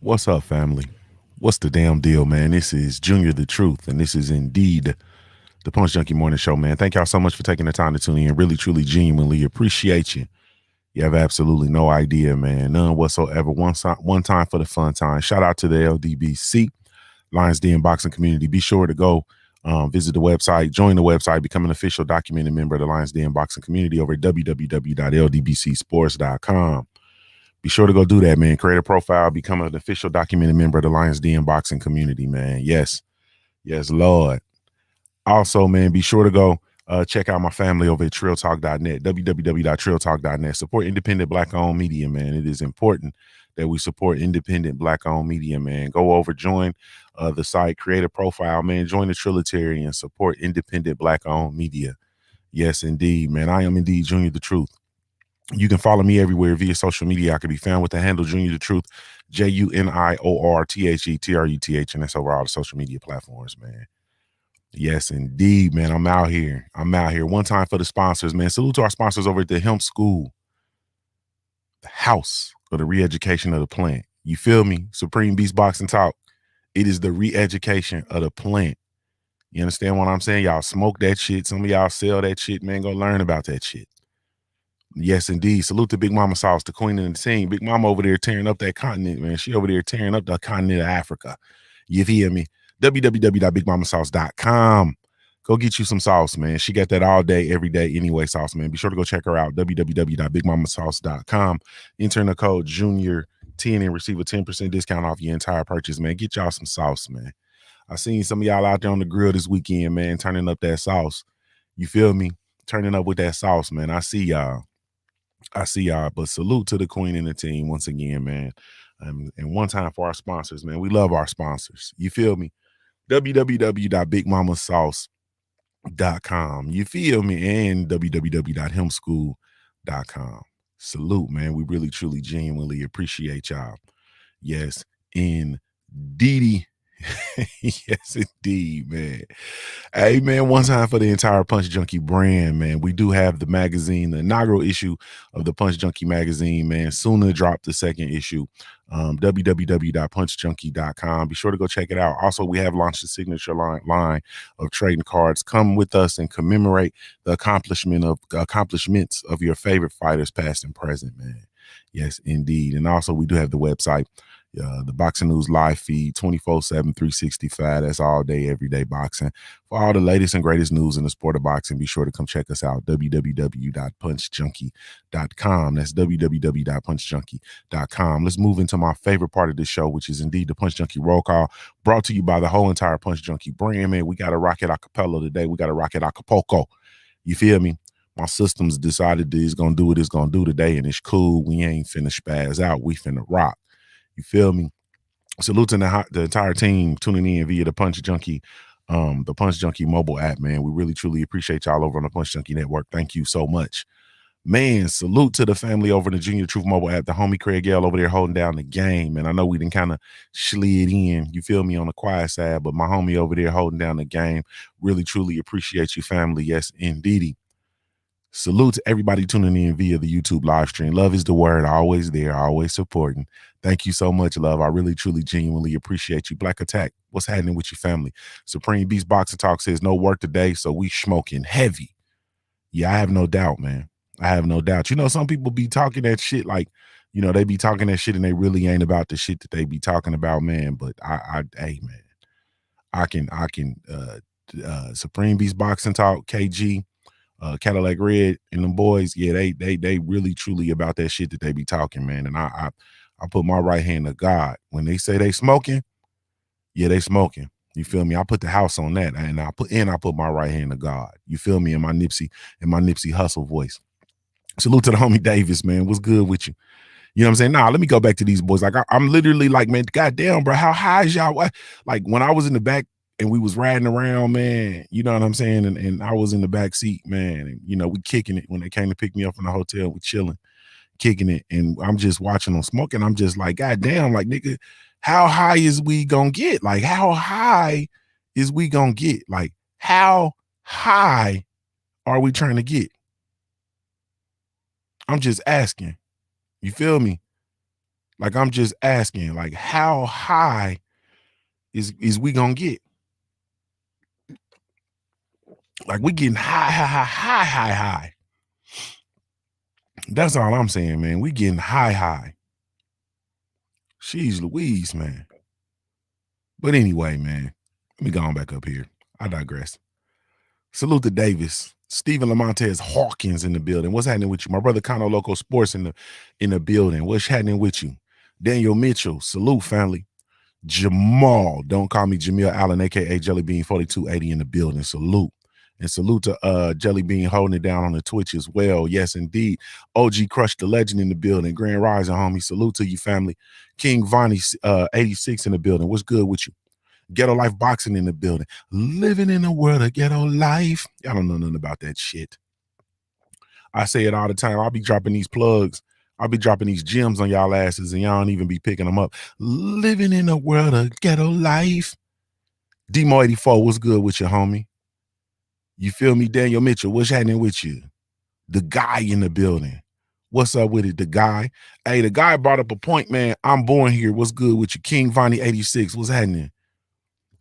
What's up, family? What's the damn deal, man? This is Junior the Truth, and this is indeed the Punch Junkie Morning Show, man. Thank y'all so much for taking the time to tune in. Really, truly, genuinely appreciate you. You have absolutely no idea, man. None whatsoever. One time for the fun time. Shout out to the LDBC, Lions Den Boxing Community. Be sure to go visit the website, join the website, become an official documented member of the Lions Den Boxing Community over at www.ldbcsports.com. Be sure to go do that, man. Create a profile, become an official documented member of the Lions Den Boxing Community, man. Yes. Yes, Lord. Also, man, be sure to go check out my family over at trilltalk.net, www.trilltalk.net. Support independent Black-owned media, man. It is important that we support independent Black-owned media, man. Go over, join the site, create a profile, man. Join the Trilitarian, support independent Black-owned media. Yes, indeed, man. I am indeed Junior the Truth. You can follow me everywhere via social media. I can be found with the handle Junior the Truth, JUNIORTHETRUTH, and that's over all the social media platforms, man. Yes, indeed, man. I'm out here. One time for the sponsors, man. Salute to our sponsors over at the Hemp School, the house of the re-education of the plant. You feel me? Supreme Beast Boxing Talk. It is the re-education of the plant. You understand what I'm saying? Y'all smoke that shit. Some of y'all sell that shit, man. Go learn about that shit. Yes, indeed. Salute to Big Mama Sauce, the queen of the scene. Big Mama over there tearing up that continent, man. She over there tearing up the continent of Africa. You feel me? www.bigmamasauce.com. Go get you some sauce, man. She got that all day, every day, anyway, sauce, man. Be sure to go check her out. www.bigmamasauce.com. Enter the code Junior10 and receive a 10% discount off your entire purchase, man. Get y'all some sauce, man. I seen some of y'all out there on the grill this weekend, man, turning up that sauce. You feel me? Turning up with that sauce, man. I see y'all. But salute to the queen and the team once again, man. And one time for our sponsors, man. We love our sponsors. You feel me? www.bigmamasauce.com. You feel me? And www.hemschool.com. Salute, man. We really, truly, genuinely appreciate y'all. Yes, indeedy. Yes, indeed, man. Hey, man, one time for the entire Punch Junkie brand, man. We do have the magazine, the inaugural issue of the Punch Junkie magazine, man. Soon to drop the second issue. www.punchjunkie.com. Be sure to go check it out. Also, we have launched the signature line of trading cards. Come with us and commemorate the accomplishments of your favorite fighters, past and present, man. Yes, indeed. And also, we do have the website. The Boxing News live feed 24/7, 365. That's all day, every day boxing. For all the latest and greatest news in the sport of boxing, be sure to come check us out. www.punchjunkie.com. That's www.punchjunkie.com. Let's move into my favorite part of the show, which is indeed the Punch Junkie roll call, brought to you by the whole entire Punch Junkie brand, man. We got to rock it a cappella today. We got to rock it Acapulco. You feel me? My system's decided that it's going to do what it's going to do today, and it's cool. We ain't finna spaz out. We finna rock. You feel me? Salute to the entire team tuning in via the Punch Junkie mobile app, man. We really, truly appreciate y'all over on the Punch Junkie Network. Thank you so much. Man, salute to the family over in the Junior Truth mobile app, the homie Craig Yell over there holding down the game. And I know we didn't kind of slid in, you feel me, on the quiet side, but my homie over there holding down the game. Really, truly appreciate you, family. Yes, indeedy. Salute to everybody tuning in via the YouTube live stream. Love is the word. Always there, always supporting. Thank you so much, love. I really, truly, genuinely appreciate you. Black Attack, what's happening with your family? Supreme Beast Boxing Talk says no work today, so we smoking heavy. Yeah, I have no doubt, man. I have no doubt. You know, some people be talking that shit like, you know, they be talking that shit and they really ain't about the shit that they be talking about, man. But hey, man, I can, Supreme Beast Boxing Talk, KG, Cadillac Red and them boys, yeah, they really truly about that shit that they be talking, man. And I put my right hand to God. When they say they smoking, yeah, they smoking. You feel me? I put the house on that, and I put my right hand to God. You feel me? In my Nipsey Hustle voice. Salute to the homie Davis, man. What's good with you? You know what I'm saying? Nah, let me go back to these boys. Like I'm literally like, man, goddamn, bro, how high is y'all? Like when I was in the back and we was riding around, man, you know what I'm saying? And I was in the back seat, man. And, you know, we kicking it when they came to pick me up from the hotel. We chilling, kicking it. And I'm just watching them smoking. I'm just like, goddamn, like, nigga, how high is we gonna get? Like, how high is we gonna get? Like, how high are we trying to get? I'm just asking. You feel me? Like, I'm just asking, like, how high is we gonna get? Like, we getting high. That's all I'm saying, man. We getting high. She's Louise, man. But anyway, man, let me go on back up here. I digress. Salute to Davis. Stephen Lamontez Hawkins in the building. What's happening with you? My brother Cono Loco Sports in the building. What's happening with you? Daniel Mitchell. Salute, family. Jamal. Don't call me Jamil Allen, aka Jelly Bean 4280 in the building. Salute. And salute to Jelly Bean holding it down on the Twitch as well. Yes, indeed. OG Crush the Legend in the building. Grand Rising, homie. Salute to you, family. King Vonnie 86 in the building. What's good with you? Ghetto Life Boxing in the building. Living in a world of ghetto life. Y'all don't know nothing about that shit. I say it all the time. I'll be dropping these plugs. I'll be dropping these gems on y'all asses and y'all don't even be picking them up. Living in a world of ghetto life. Demo 84, what's good with you, homie? You feel me? Daniel Mitchell, what's happening with you? The guy in the building. What's up with it? The guy. Hey, the guy brought up a point, man. I'm born here. What's good with you? King Vonnie 86. What's happening?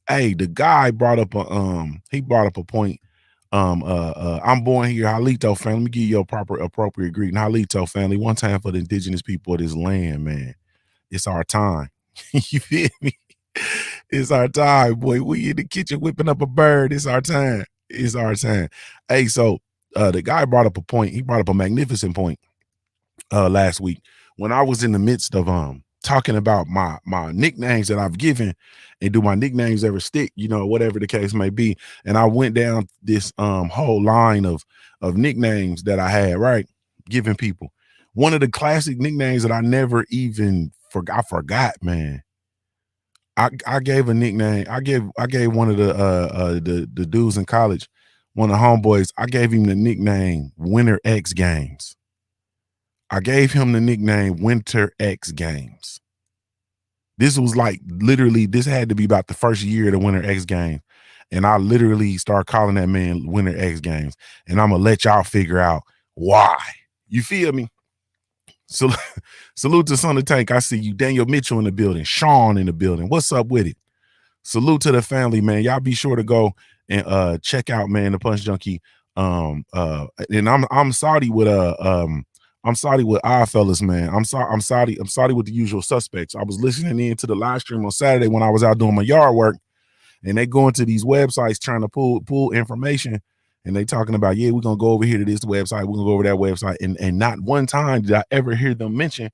Hey, the guy brought up a point. I'm born here, Halito family. Let me give you a proper appropriate greeting. Halito family, one time for the indigenous people of this land, man. It's our time. You feel me? It's our time, boy. We in the kitchen whipping up a bird. It's our time. It's our time. Hey, so the guy brought up a point. He brought up a magnificent point last week when I was in the midst of talking about my nicknames that I've given, and do my nicknames ever stick, you know, whatever the case may be. And I went down this whole line of nicknames that I had, right, giving people. One of the classic nicknames that I never even forgot, man. I gave a nickname. I gave one of the dudes in college, one of the homeboys, I gave him the nickname Winter X Games. I gave him the nickname Winter X Games. This was like literally, this had to be about the first year of the Winter X Games. And I literally start calling that man Winter X Games. And I'm going to let y'all figure out why. You feel me? So salute to Son of Tank. I see you. Daniel Mitchell in the building. Sean in the building. What's up with it? Salute to the family, man. Y'all be sure to go and check out, man, the Punch Junkie. And I'm sorry with I'm sorry with Oddfellas, man. I'm sorry with the usual suspects. I was listening in to the live stream on Saturday when I was out doing my yard work, and they go into these websites trying to pull information, and they talking about, yeah, we're gonna go over here to this website, we're gonna go over that website, and not one time did I ever hear them mention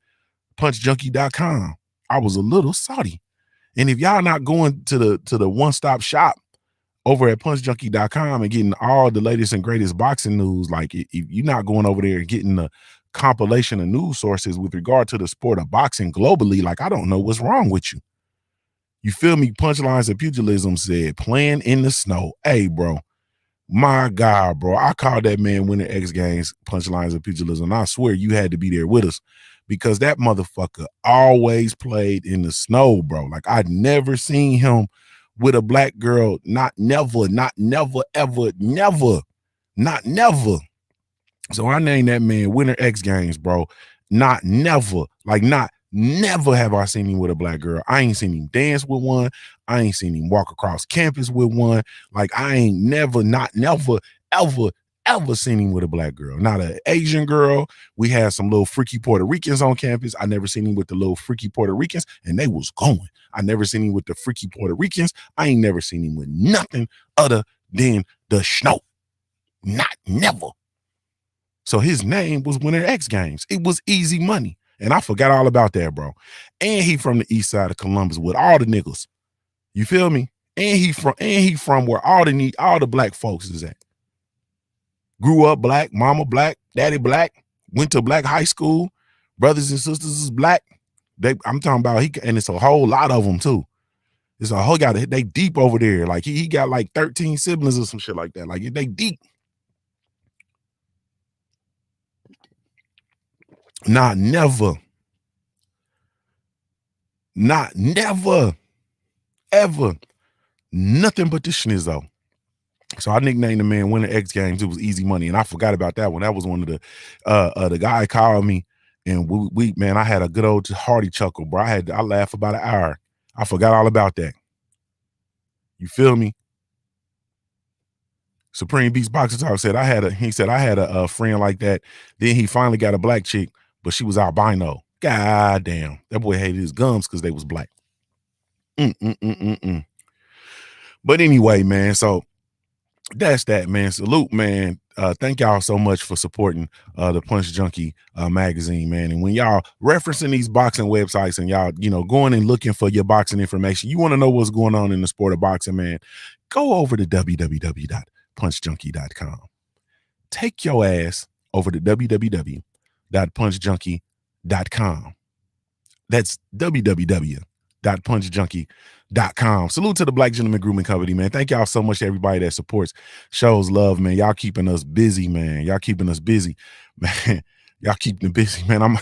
punchjunkie.com. I was a little salty. And if y'all not going to the one-stop shop over at punchjunkie.com and getting all the latest and greatest boxing news, like if you're not going over there and getting the compilation of news sources with regard to the sport of boxing globally, like, I don't know what's wrong with you. You feel me? Punchlines of Pugilism said, playing in the snow. Hey, bro, my God, bro, I called that man Winter X Games Punchlines of Pugilism. I swear you had to be there with us, because that motherfucker always played in the snow, bro. Like, I'd never seen him with a black girl. Not never. So I named that man Winter X Games, bro. Not never. Like, not never have I seen him with a black girl. I ain't seen him dance with one. I ain't seen him walk across campus with one. Like, I ain't never ever seen him with a black girl. Not an Asian girl. We had some little freaky Puerto Ricans on campus. I never seen him with the little freaky Puerto Ricans, and they was going. I never seen him with the freaky Puerto Ricans. I ain't never seen him with nothing other than the snow. Not never. So his name was Winter X Games. It was easy money. And I forgot all about that, bro. And he from the east side of Columbus with all the niggas. You feel me? And he from where all the black folks is at. Grew up black, mama black, daddy black, went to black high school, brothers and sisters is black. I'm talking about and it's a whole lot of them too. It's a whole they deep over there. Like he got like 13 siblings or some shit like that. Like they deep. Not never, ever, nothing but the schnizzo. So I nicknamed the man Winter X Games. It was easy money, and I forgot about that one. That was one of the guy called me And we man, I had a good old hearty chuckle, bro. I laughed about an hour. I forgot all about that. You feel me? Supreme Beast Boxer Talk said I had a friend like that. Then he finally got a black chick, but she was albino. God damn. That boy hated his gums because they was black. But anyway, man, so that's that, man. Salute, man. Thank y'all so much for supporting the Punch Junkie magazine, man. And when y'all referencing these boxing websites and y'all, going and looking for your boxing information, you want to know what's going on in the sport of boxing, man, go over to www.punchjunkie.com. Take your ass over to www.punchjunkie.com. That's www.punchjunkie.com. Salute to the Black Gentleman Grooming Company, man. Thank y'all so much to everybody that supports, shows love, man. Y'all keeping us busy, man. Y'all keeping us busy, man. Y'all keeping it busy, man.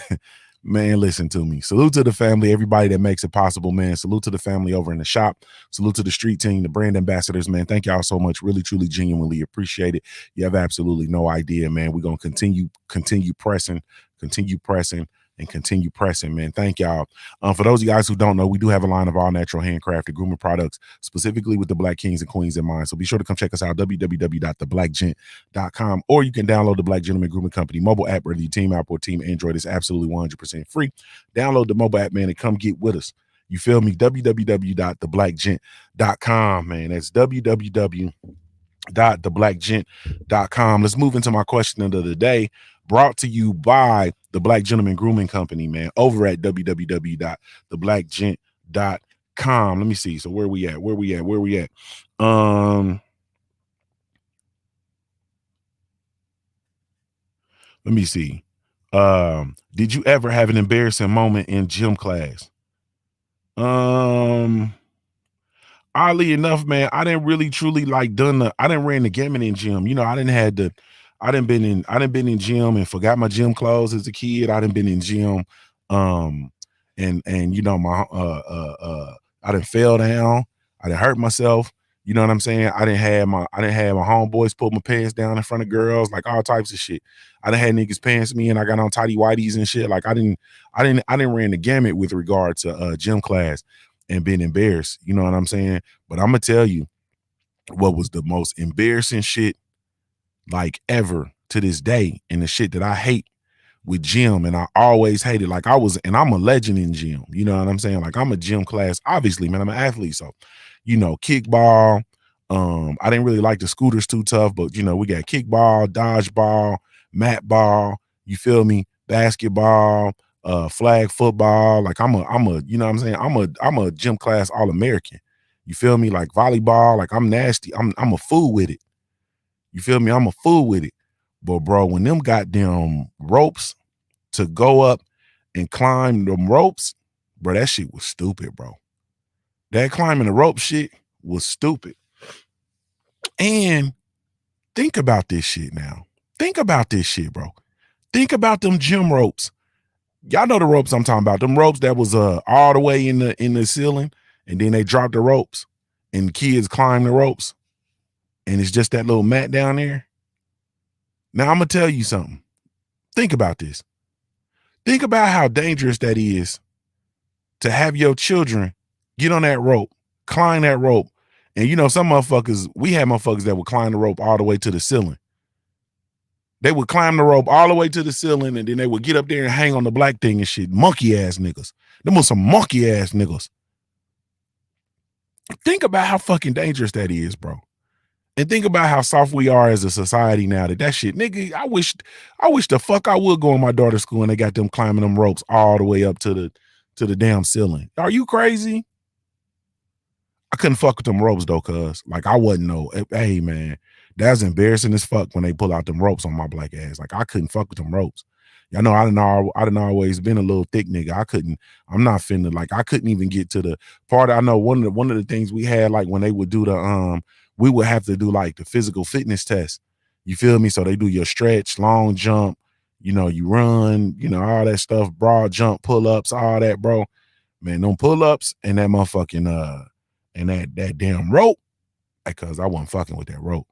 Man, listen to me. Salute to the family, everybody that makes it possible, man. Salute to the family over in the shop. Salute to the street team, the brand ambassadors, man. Thank y'all so much. Really, truly, genuinely appreciate it. You have absolutely no idea, man. We're going to continue pressing, and continue pressing, man. Thank y'all. For those of you guys who don't know, we do have a line of all natural handcrafted grooming products, specifically with the Black Kings and Queens in mind. So be sure to come check us out, www.theblackgent.com, or you can download the Black Gentleman Grooming Company mobile app, whether you team app or team Android. Is absolutely 100% free. Download the mobile app, man, and come get with us. You feel me? www.theblackgent.com, man. That's www.theblackgent.com. Let's move into my question of the day, brought to you by the Black Gentleman Grooming Company, man, over at www.theblackgent.com. Let me see. So where we at? Let me see. Did you ever have an embarrassing moment in gym class? Oddly enough, man, I didn't really truly I didn't ran the gamut in gym. I didn't been in gym and forgot my gym clothes as a kid. I didn't been in gym. And my I didn't fell down. I didn't hurt myself. You know what I'm saying? I didn't have my homeboys pull my pants down in front of girls, like all types of shit. I done had niggas pants me and I got on tighty whities and shit. Like I didn't ran the gamut with regard to gym class and being embarrassed. You know what I'm saying? But I'm gonna tell you what was the most embarrassing shit like ever to this day, and the shit that I hate with gym, and I always hated. I'm a legend in gym. You know what I'm saying? Like I'm a gym class, obviously, man. I'm an athlete, so kickball. I didn't really like the scooters too tough, but we got kickball, dodgeball, mat ball. You feel me? Basketball, flag football. Like I'm a, you know what I'm saying? I'm a gym class All-American. You feel me? Like volleyball, like I'm nasty. I'm a fool with it. You feel me? I'm a fool with it. But bro, when them goddamn ropes to go up and climb them ropes, bro, that shit was stupid, bro. That climbing the rope shit was stupid. And think about this shit now. Think about this shit, bro. Think about them gym ropes. Y'all know the ropes I'm talking about. Them ropes that was all the way in the ceiling, and then they dropped the ropes, and kids climb the ropes, and it's just that little mat down there. Now I'm gonna tell you something. Think about this. Think about how dangerous that is to have your children get on that rope, climb that rope. And some motherfuckers, we had motherfuckers that would climb the rope all the way to the ceiling. They would climb the rope all the way to the ceiling, and then they would get up there and hang on the black thing and shit. Monkey ass niggas. Them was some monkey ass niggas. Think about how fucking dangerous that is, bro. And think about how soft we are as a society now that shit, nigga, I wish the fuck I would go in my daughter's school and they got them climbing them ropes all the way up to the damn ceiling. Are you crazy? I couldn't fuck with them ropes though, cuz I wasn't hey man, that's embarrassing as fuck when they pull out them ropes on my black ass. Like I couldn't fuck with them ropes. Y'all know I didn't always been a little thick nigga. I'm not finna, I couldn't even get to the part. I know one of the things we had, like when they would do we would have to do the physical fitness test. You feel me? So they do your stretch, long jump, you run, all that stuff, broad jump, pull-ups, all that, bro. Man, them pull-ups and that motherfucking and that damn rope, because I wasn't fucking with that rope.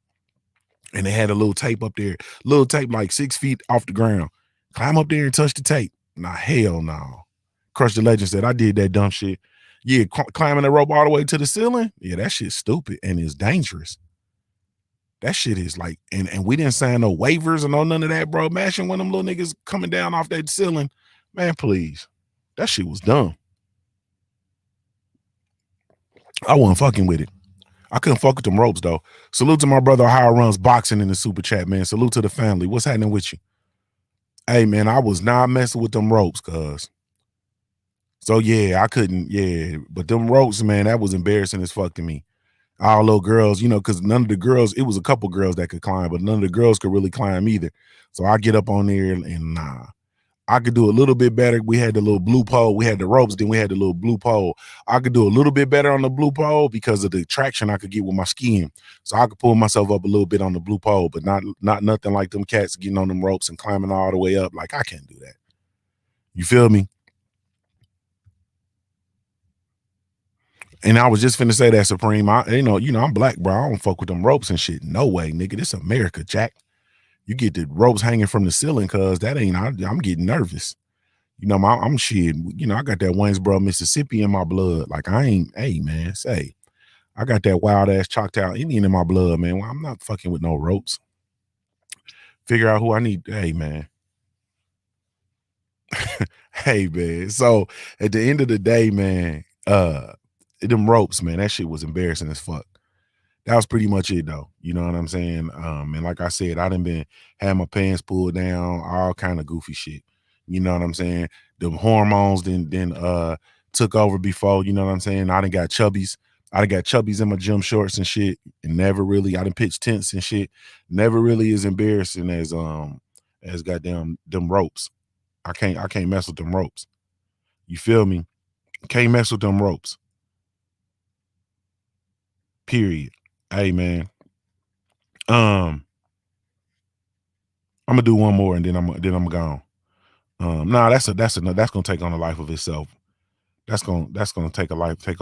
And they had a little tape up there, like 6 feet off the ground. Climb up there and touch the tape. Nah, hell no. Crush the Legend said, I did that dumb shit. Yeah, climbing the rope all the way to the ceiling. Yeah, that shit's stupid and it's dangerous. That shit is like, and we didn't sign no waivers or no none of that, bro. Imagine when them little niggas coming down off that ceiling. Man, please. That shit was dumb. I wasn't fucking with it. I couldn't fuck with them ropes though. Salute to my brother Ohio Runs Boxing in the super chat, man. Salute to the family. What's happening with you? Hey man, I was not messing with them ropes, cuz. So yeah, I couldn't, yeah. But them ropes, man, that was embarrassing as fuck to me. All little girls, you know, because none of the girls, it was a couple girls that could climb, but none of the girls could really climb either. So I get up on there and nah. I could do a little bit better. We had the little blue pole. We had the ropes, then we had the little blue pole. I could do a little bit better on the blue pole because of the traction I could get with my skiing. So I could pull myself up a little bit on the blue pole, but not nothing like them cats getting on them ropes and climbing all the way up. Like I can't do that. You feel me? And I was just finna say that, Supreme. I'm black, bro. I don't fuck with them ropes and shit. No way, nigga. This America, Jack. You get the ropes hanging from the ceiling, cuz that ain't. I'm getting nervous. You know, I'm shit. You know, I got that Waynesboro, Mississippi in my blood. Like I ain't. Hey, man, say I got that wild ass Choctaw Indian in my blood, man. Well, I'm not fucking with no ropes. Figure out who I need. Hey, man. Hey, man. So at the end of the day, man, them ropes, man, that shit was embarrassing as fuck. That was pretty much it though. You know what I'm saying? And like I said, I done been had my pants pulled down, all kind of goofy shit. You know what I'm saying? The hormones then took over before, you know what I'm saying? I done got chubbies. I done got chubbies in my gym shorts and shit. And never really, I done pitched tents and shit. Never really as embarrassing as goddamn them ropes. I can't mess with them ropes. You feel me? Can't mess with them ropes. Period. Hey man. I'm gonna do one more and then I'm gone. Nah, that's gonna take on a life of itself. That's gonna take on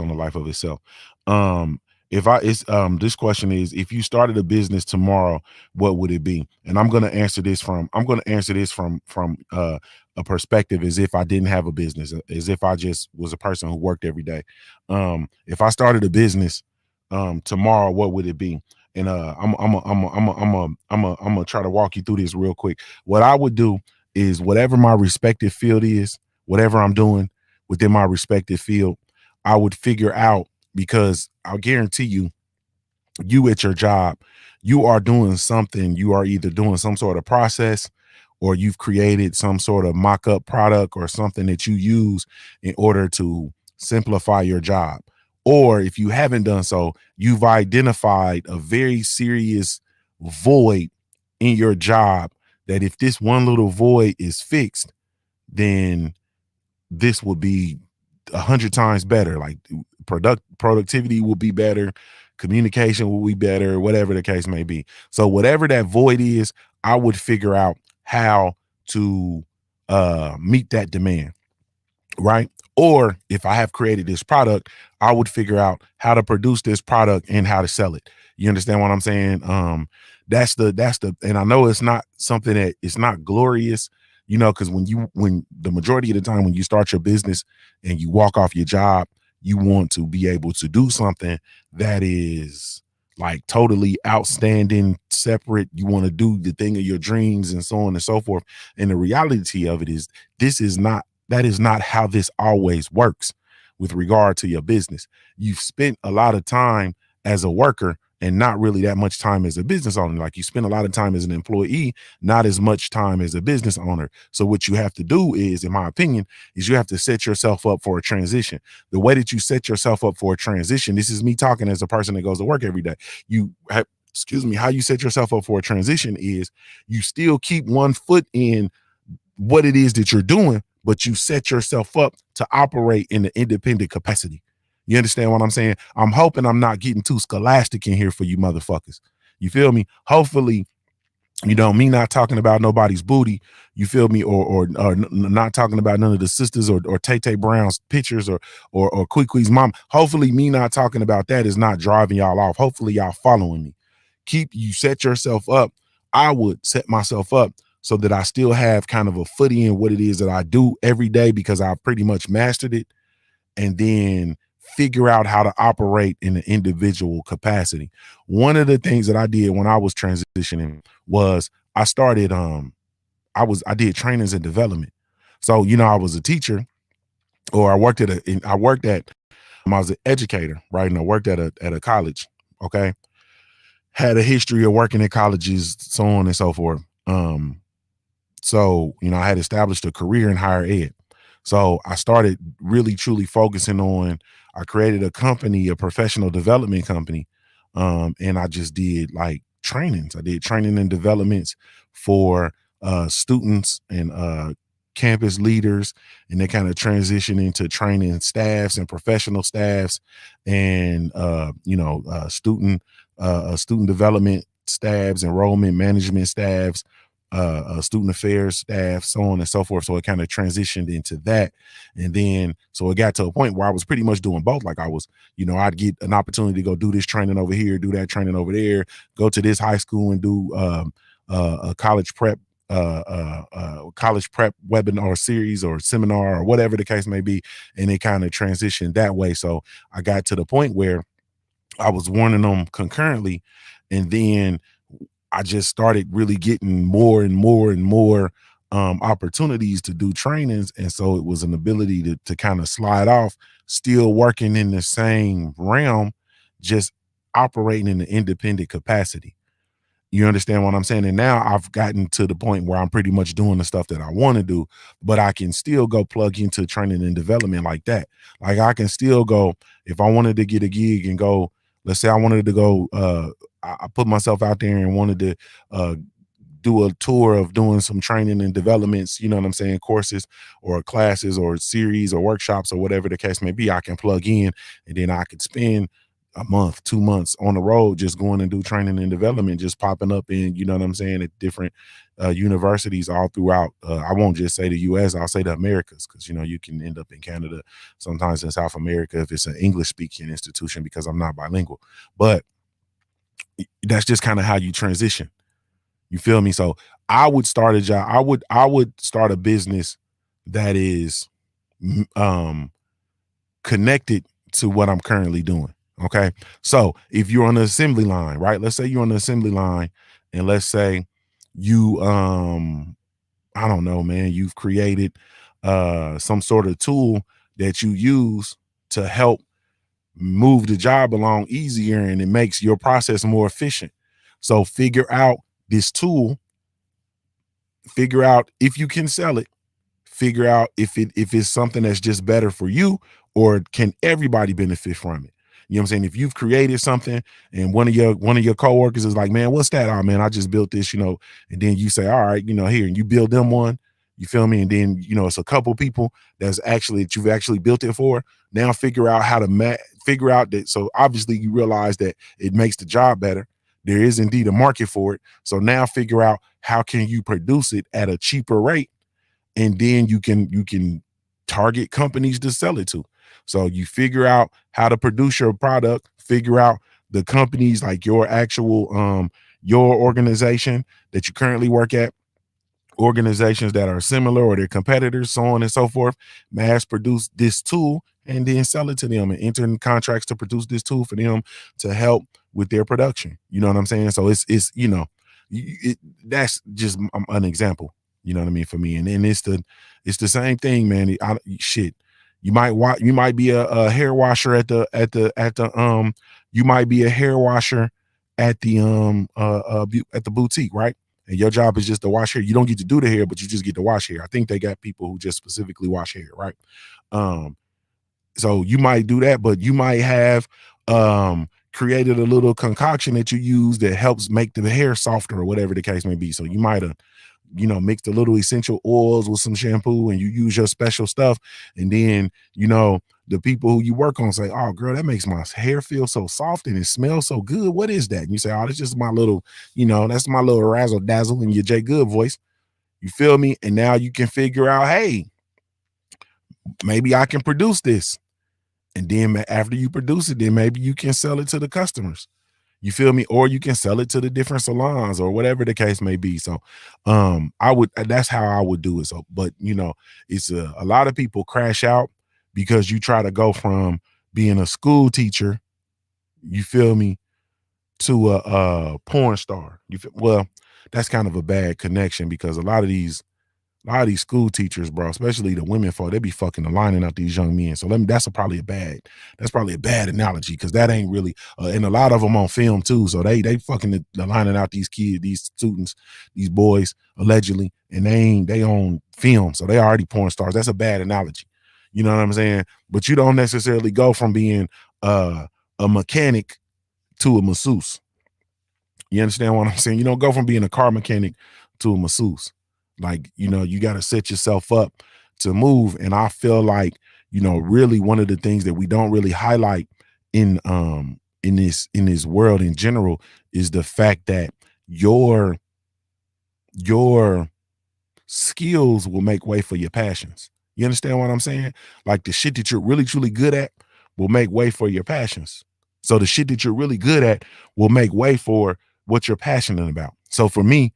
the life of itself. Um, if I it's This question is, if you started a business tomorrow, what would it be? And I'm gonna answer this from a perspective as if I didn't have a business, as if I just was a person who worked every day. If I started a business tomorrow, what would it be? And I'm gonna try to walk you through this real quick. What I would do is whatever my respective field is, whatever I'm doing within my respective field, I would figure out, because I'll guarantee you at your job, you are doing something. You are either doing some sort of process or you've created some sort of mock-up product or something that you use in order to simplify your job. Or if you haven't done so, you've identified a very serious void in your job that if this one little void is fixed, then this will be 100 times better. Like productivity will be better, communication will be better, whatever the case may be. So whatever that void is, I would figure out how to meet that demand, right? Or if I have created this product, I would figure out how to produce this product and how to sell it. You understand what I'm saying? That's the and I know it's not something that it's not glorious, you know, because when the majority of the time when you start your business and you walk off your job, you want to be able to do something that is like totally outstanding, separate. You want to do the thing of your dreams and so on and so forth. And the reality of it is that is not how this always works with regard to your business. You've spent a lot of time as a worker and not really that much time as a business owner. Like you spend a lot of time as an employee, not as much time as a business owner. So what you have to do is, in my opinion, is you have to set yourself up for a transition. The way that you set yourself up for a transition, this is me talking as a person that goes to work every day. How you set yourself up for a transition is you still keep one foot in what it is that you're doing, but you set yourself up to operate in the independent capacity. You understand what I'm saying? I'm hoping I'm not getting too scholastic in here for you motherfuckers. You feel me? Hopefully, you know, me not talking about nobody's booty, you feel me, or not talking about none of the sisters or Tay Tay Brown's pictures or Quick's mom. Hopefully, me not talking about that is not driving y'all off. Hopefully, y'all following me. You set yourself up. I would set myself up so that I still have kind of a footing in what it is that I do every day because I've pretty much mastered it, and then figure out how to operate in an individual capacity. One of the things that I did when I was transitioning was I started I did trainings and development. So, I was a teacher, or I worked at I was an educator, right? And I worked at a college, okay? Had a history of working at colleges, so on and so forth. So, I had established a career in higher ed. So I started really truly focusing on, I created a company, a professional development company. And I just did like trainings. I did training and developments for students and campus leaders, and they kind of transition into training staffs and professional staffs, and student development staffs, enrollment management staffs, student affairs staff, so on and so forth. So it kind of transitioned into that. And then, so it got to a point where I was pretty much doing both. Like I was, I'd get an opportunity to go do this training over here, do that training over there, go to this high school and do a college prep webinar series or seminar or whatever the case may be. And it kind of transitioned that way. So I got to the point where I was warning them concurrently. And then I just started really getting more and more and more opportunities to do trainings. And so it was an ability to kind of slide off, still working in the same realm, just operating in an independent capacity. You understand what I'm saying? And now I've gotten to the point where I'm pretty much doing the stuff that I want to do, but I can still go plug into training and development like that. Like I can still go, if I wanted to get a gig and go, let's say I wanted to go, I put myself out there and wanted to do a tour of doing some training and developments, you know what I'm saying, courses or classes or series or workshops or whatever the case may be, I can plug in, and then I could spend a month, 2 months on the road, just going and do training and development, just popping up in, you know what I'm saying, at different universities all throughout. I won't just say the US, I'll say the Americas, because, you can end up in Canada, sometimes in South America, if it's an English speaking institution, because I'm not bilingual. But that's just kind of how you transition. You feel me? So I would start a job. I would start a business that is um connected to what I'm currently doing. Okay. So if you're on the assembly line, right? Let's say you're on the assembly line, and let's say you I don't know, man, you've created some sort of tool that you use to help move the job along easier, and it makes your process more efficient. So figure out this tool, figure out if you can sell it, figure out if it's something that's just better for you, or can everybody benefit from it. You know what I'm saying? If you've created something and one of your coworkers is like, man, what's that? Oh man, I just built this, and then you say, all right, here, and you build them one, you feel me? And then, it's a couple people that you've actually built it for. Now figure out how to figure out that. So obviously you realize that it makes the job better. There is indeed a market for it. So now figure out how can you produce it at a cheaper rate, and then you can target companies to sell it to. So you figure out how to produce your product, figure out the companies, like your actual your organization that you currently work at, organizations that are similar or their competitors, so on and so forth, mass produce this tool and then sell it to them, and enter in contracts to produce this tool for them to help with their production. You know what I'm saying? So that's just an example. You know what I mean, for me. And then it's the same thing, man. Shit, you might be a hair washer at the you might be a hair washer at the boutique, right? And your job is just to wash hair. You don't get to do the hair, but you just get to wash hair. I think they got people who just specifically wash hair, right? Um, so you might do that, but you might have created a little concoction that you use that helps make the hair softer or whatever the case may be. So you might have, mixed a little essential oils with some shampoo, and you use your special stuff. And then, the people who you work on say, oh girl, that makes my hair feel so soft and it smells so good. What is that? And you say, oh, that's just my little, that's my little razzle dazzle in your Jay Good voice. You feel me? And now you can figure out, hey, maybe I can produce this. And then after you produce it, then maybe you can sell it to the customers. You feel me? Or you can sell it to the different salons or whatever the case may be. So I would that's how I would do it. So, but you know, it's a lot of people crash out because you try to go from being a school teacher, you feel me, to a porn star. Well, that's kind of a bad connection because a lot of these school teachers, bro, especially the women folk, they be fucking lining out these young men. So that's probably a bad analogy because that ain't really, and a lot of them on film too. So they fucking the lining out these kids, these students, these boys allegedly, and they on film, so they already porn stars. That's a bad analogy. You know what I'm saying? But you don't necessarily go from being a mechanic to a masseuse. You understand what I'm saying? You don't go from being a car mechanic to a masseuse. Like, you know, you got to set yourself up to move. And I feel like, you know, really one of the things that we don't really highlight in this world in general is the fact that your skills will make way for your passions. You understand what I'm saying? Like the shit that you're really truly good at will make way for your passions. So the shit that you're really good at will make way for what you're passionate about. So for me,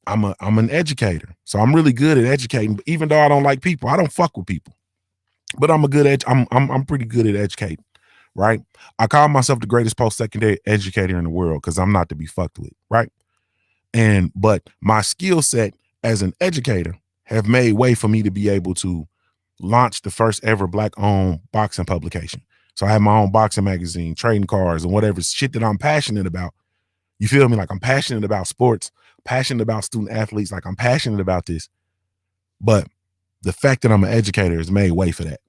I'm an educator. So I'm really good at educating, even though I don't like people. I don't fuck with people. But I'm pretty good at educating, right? I call myself the greatest post-secondary educator in the world because I'm not to be fucked with, right? But my skill set as an educator have made way for me to be able to launch the first ever black-owned boxing publication. So I have my own boxing magazine, trading cards, and whatever shit that I'm passionate about. You feel me? Like I'm passionate about sports, passionate about student athletes. Like I'm passionate about this. But the fact that I'm an educator has made way for that.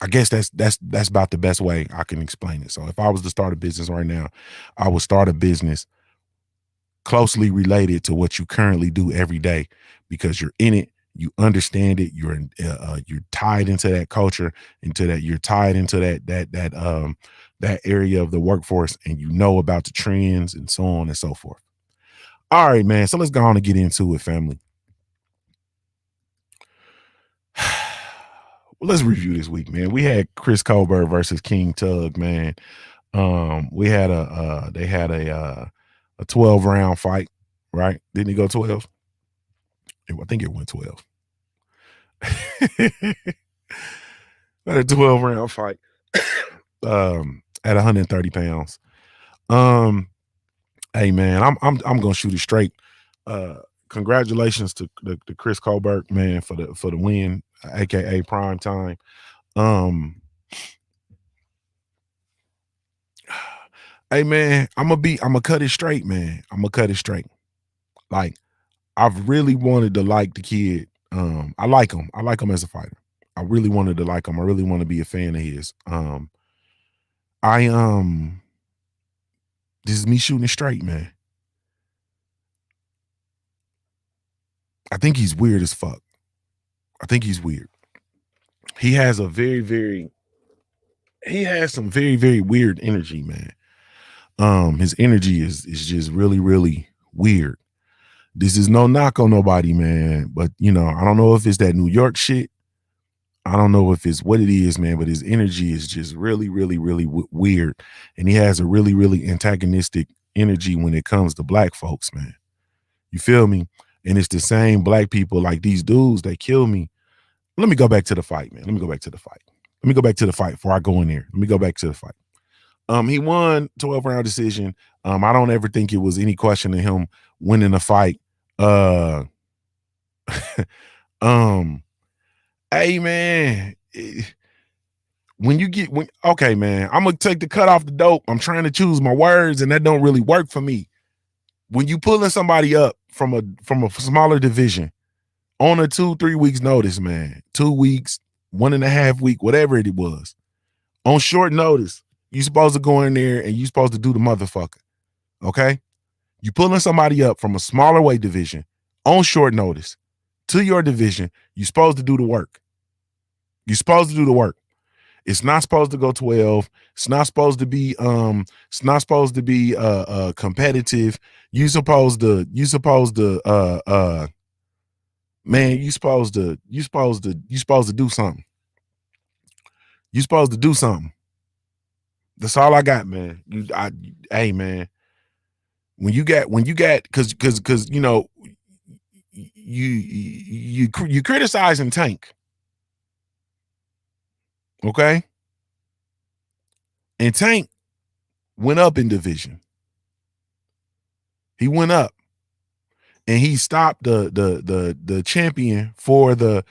I guess that's about the best way I can explain it. So if I was to start a business right now, I would start a business closely related to what you currently do every day because you're in it, you understand it, you're tied into that culture, you're tied into that area of the workforce, and you know about the trends and so on and so forth. All right, man. So let's go on and get into it, family. Well, let's review this week, man. We had Chris Colbert versus King Tug, man. We had a 12 round fight, right? Didn't he go 12? I think it went 12. Had a 12 round fight at 130 pounds. Hey man, I'm gonna shoot it straight. Congratulations to the Chris Colbert, man, for the win, aka prime time. Hey man, I'm gonna cut it straight, man. I'm gonna cut it straight. Like I've really wanted to like the kid. I like him. I like him as a fighter. I really wanted to like him. I really want to be a fan of his. I This is me shooting it straight, man. I think he's weird as fuck. I think he's weird. He has some very, very weird energy, man. His energy is just really, really weird. This is no knock on nobody, man. But you know, I don't know if it's that New York shit. I don't know if it's what it is, man. But his energy is just really, really, really weird, and he has a really, really antagonistic energy when it comes to black folks, man. You feel me? And it's the same black people like these dudes that kill me. Let me go back to the fight, man. Let me go back to the fight before I go in there. Let me go back to the fight. He won 12 round decision. I don't ever think it was any question of him winning the fight. Hey man, okay, man, I'm gonna take the cut off the dope. I'm trying to choose my words, and that don't really work for me. When you pulling somebody up from a smaller division on a 2-3 weeks notice, man, 2 weeks, 1.5 week, whatever it was, on short notice, you supposed to go in there and you supposed to do the motherfucker. Okay? You pulling somebody up from a smaller weight division on short notice to your division, you supposed to do the work. You're supposed to do the work. It's not supposed to go 12. It's not supposed to be competitive. You supposed to man, you supposed to do something. You supposed to do something. That's all I got, man. Hey, man. When you got, because you criticizing Tank, okay? And Tank went up in division. He went up, and he stopped the champion for the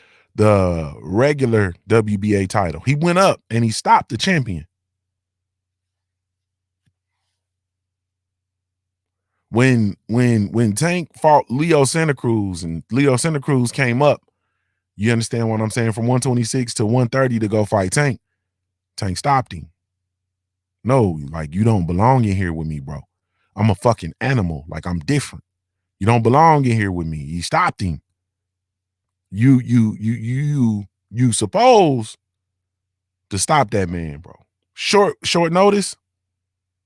regular WBA title. He went up and he stopped the champion. When Tank fought Leo Santa Cruz and Leo Santa Cruz came up, you understand what I'm saying? From 126 to 130 to go fight Tank. Tank stopped him. No, like, you don't belong in here with me, bro. I'm a fucking animal. Like, I'm different. You don't belong in here with me. He stopped him. You supposed to stop that man, bro. Short notice.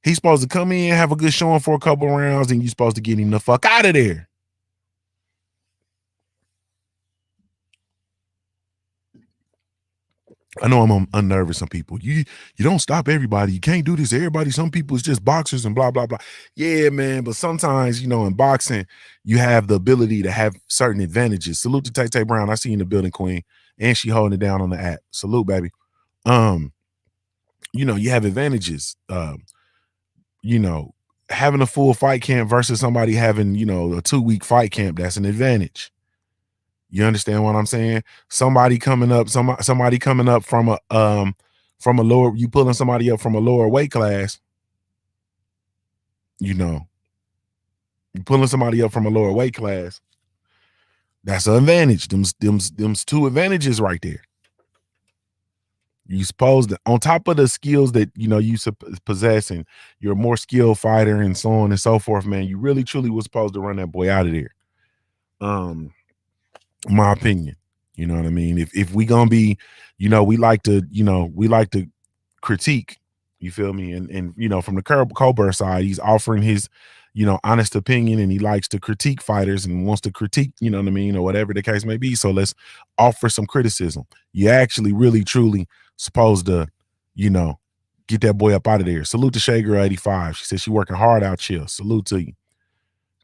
He's supposed to come in, have a good showing for a couple rounds, and you're supposed to get him the fuck out of there. I know I'm unnerving some people. You don't stop everybody. You can't do this to everybody. Some people is just boxers and blah, blah, blah. Yeah, man. But sometimes, in boxing, you have the ability to have certain advantages. Salute to Tay Brown. I see you in the building, Queen. And she holding it down on the app. Salute, baby. You have advantages. Having a full fight camp versus somebody having, a 2-week fight camp, that's an advantage. You understand what I'm saying? Somebody coming up from a lower, you pulling somebody up from a lower weight class, you pulling somebody up from a lower weight class. That's an advantage. Them's two advantages right there. You supposed to, on top of the skills that you possess, and you're a more skilled fighter and so on and so forth, man. You really truly was supposed to run that boy out of there. My opinion. You know what I mean? If we gonna be, we like to critique, you feel me? And from the Colbert side, he's offering his, honest opinion, and he likes to critique fighters and wants to critique, you know what I mean, or whatever the case may be. So let's offer some criticism. You actually really truly supposed to, get that boy up out of there. Salute to Shager 85. She said she working hard out here. Salute to you.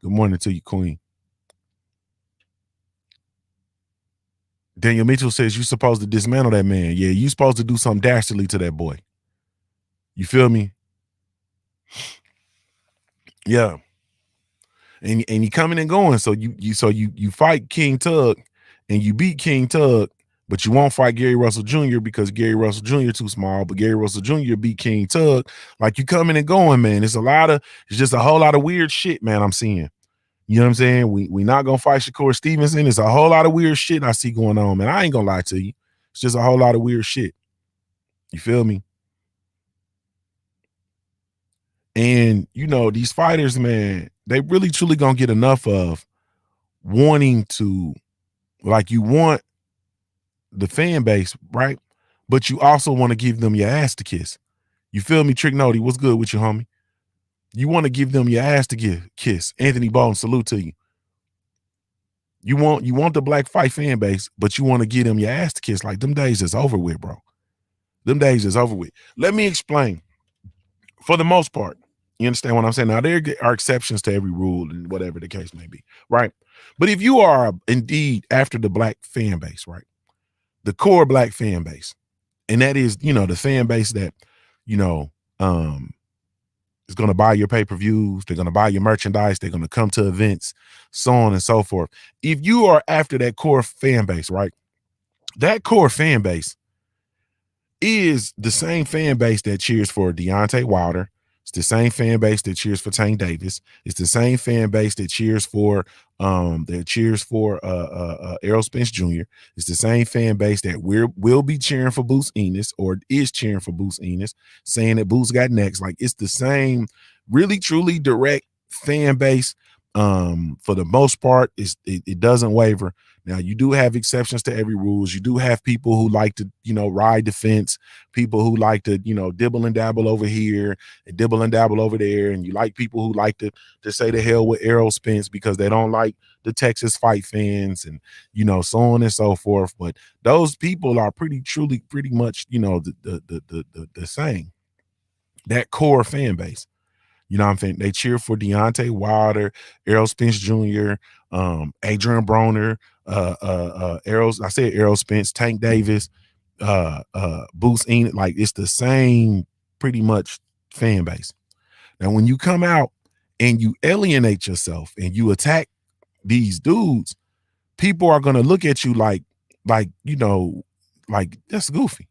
Good morning to you, Queen. Daniel Mitchell says you're supposed to dismantle that man. Yeah, you're supposed to do something dastardly to that boy. You feel me? Yeah. And you coming and going. So you fight King Tug and you beat King Tug, but you won't fight Gary Russell Jr. because Gary Russell Jr. too small, but Gary Russell Jr. beat King Tug. Like, you coming and going, man. It's just a whole lot of weird shit, man, I'm seeing. You know what I'm saying? We not gonna fight Shakur Stevenson. It's a whole lot of weird shit I see going on, man. I ain't gonna lie to you. It's just a whole lot of weird shit. You feel me? And these fighters, man, they really truly gonna get enough of wanting to, like, you want the fan base, right? But you also want to give them your ass to kiss. You feel me? Trick Noti, what's good with you, homie? You want to give them your ass to kiss. Anthony Bolton, salute to you. You want the black fight fan base, but you want to give them your ass to kiss. Like, them days is over with, bro. Them days is over with. Let me explain. For the most part, you understand what I'm saying? Now, there are exceptions to every rule and whatever the case may be, right? But if you are indeed after the black fan base, right? The core black fan base, and that is, the fan base that, is going to buy your pay-per-views, they're going to buy your merchandise, they're going to come to events, so on and so forth. If you are after that core fan base, right? That core fan base is the same fan base that cheers for Deontay Wilder. It's the same fan base that cheers for Tank Davis. It's the same fan base that cheers for Errol Spence Jr. It's the same fan base that will be cheering for Boots Enos, or is cheering for Boots Enos, saying that Boots got next. Like, it's the same really truly direct fan base. For the most part, it doesn't waver. Now, you do have exceptions to every rules. You do have people who like to, ride the fence, people who like to, dibble and dabble over here and dibble and dabble over there. And you like people who like to say the hell with Errol Spence because they don't like the Texas fight fans and, so on and so forth. But those people are pretty much, the same. that core fan base. You know what I'm saying? They cheer for Deontay Wilder, Errol Spence Jr., Adrian Broner, I said Errol Spence, Tank Davis, Boots Enid. Like, it's the same pretty much fan base. Now, when you come out and you alienate yourself and you attack these dudes, people are gonna look at you like, you know, like, that's goofy.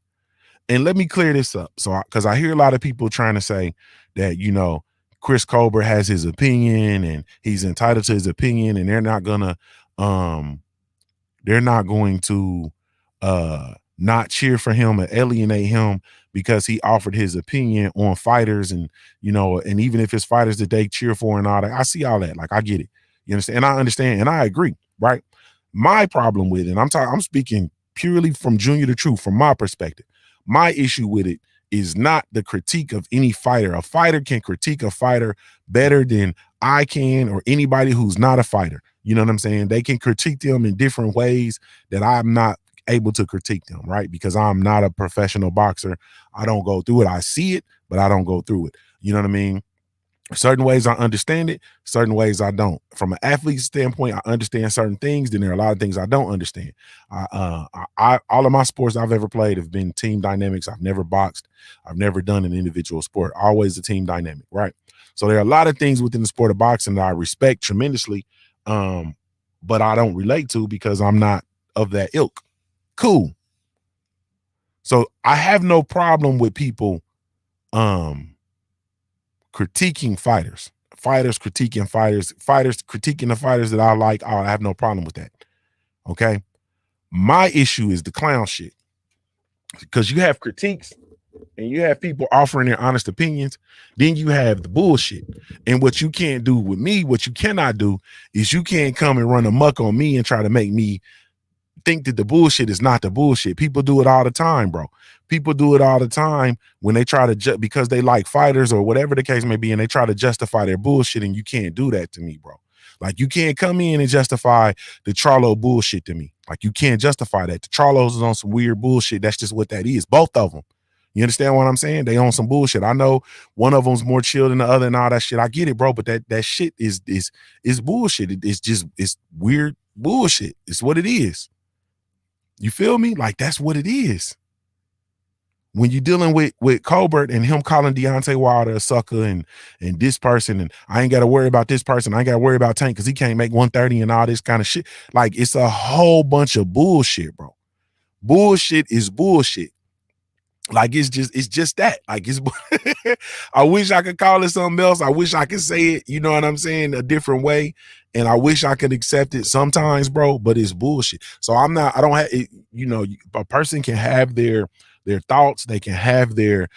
And let me clear this up. So, because I hear a lot of people trying to say that, you know, Chris Colbert has his opinion and he's entitled to his opinion, and they're not going to not cheer for him and alienate him because he offered his opinion on fighters, and, you know, and even if it's fighters that they cheer for and all that. I see all that. Like, I get it. You understand? And I understand and I agree, right? My problem with it, I'm speaking purely from Junior the Truth, from my perspective. My issue with it is not the critique of any fighter. A fighter can critique a fighter better than I can, or anybody who's not a fighter. You know what I'm saying? They can critique them in different ways that I'm not able to critique them, right? Because I'm not a professional boxer. I don't go through it. I see it, but I don't go through it. You know what I mean? Certain ways I understand it, certain ways I don't. From an athlete standpoint, I understand certain things. Then there are a lot of things I don't understand. All of my sports I've ever played have been team dynamics. I've never boxed. I've never done an individual sport. Always a team dynamic, right? So there are a lot of things within the sport of boxing that I respect tremendously, but I don't relate to because I'm not of that ilk. Cool. So I have no problem with people critiquing fighters critiquing fighters critiquing the fighters that I like. I have no problem with that. Okay. My issue is the clown shit, because you have critiques and you have people offering their honest opinions. Then you have the bullshit. And what you can't do with me, what you cannot do, is you can't come and run amok on me and try to make me think that the bullshit is not the bullshit. People do it all the time, bro. People do it all the time when they try to because they like fighters or whatever the case may be, and they try to justify their bullshit, and you can't do that to me, bro. Like, you can't come in and justify the Charlo bullshit to me. Like, you can't justify that. The Charlos is on some weird bullshit. That's just what that is. Both of them. You understand what I'm saying? They on some bullshit. I know one of them's more chill than the other and all that shit. I get it, bro. But that shit is bullshit. It's weird bullshit. It's what it is. You feel me? Like, that's what it is. When you're dealing with Colbert and him calling Deontay Wilder a sucker and this person, and I ain't got to worry about this person, I ain't got to worry about Tank because he can't make 130 and all this kind of shit. Like, it's a whole bunch of bullshit, bro. Bullshit is bullshit. Like, it's just that. Like, it's I wish I could call it something else. I wish I could say it, you know what I'm saying, a different way. And I wish I could accept it sometimes, bro, but it's bullshit. So I don't have it, you know, a person can have their thoughts, they can have their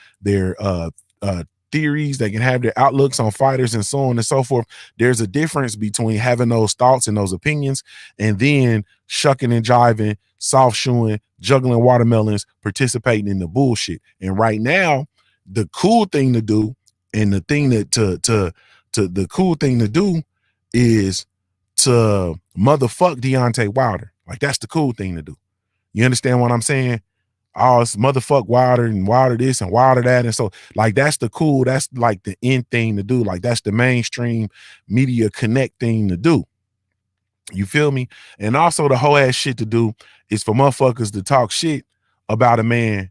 theories, they can have their outlooks on fighters and so on and so forth. There's a difference between having those thoughts and those opinions and then shucking and jiving, soft shoeing, juggling watermelons, participating in the bullshit. And right now, the cool thing to do, and the thing that the cool thing to do is to motherfuck Deontay Wilder. Like, that's the cool thing to do. You understand what I'm saying? Oh, it's motherfuck Wilder and Wilder this and Wilder that. And so, like, that's like the end thing to do. Like, that's the mainstream media connect thing to do. You feel me? And also the whole ass shit to do is for motherfuckers to talk shit about a man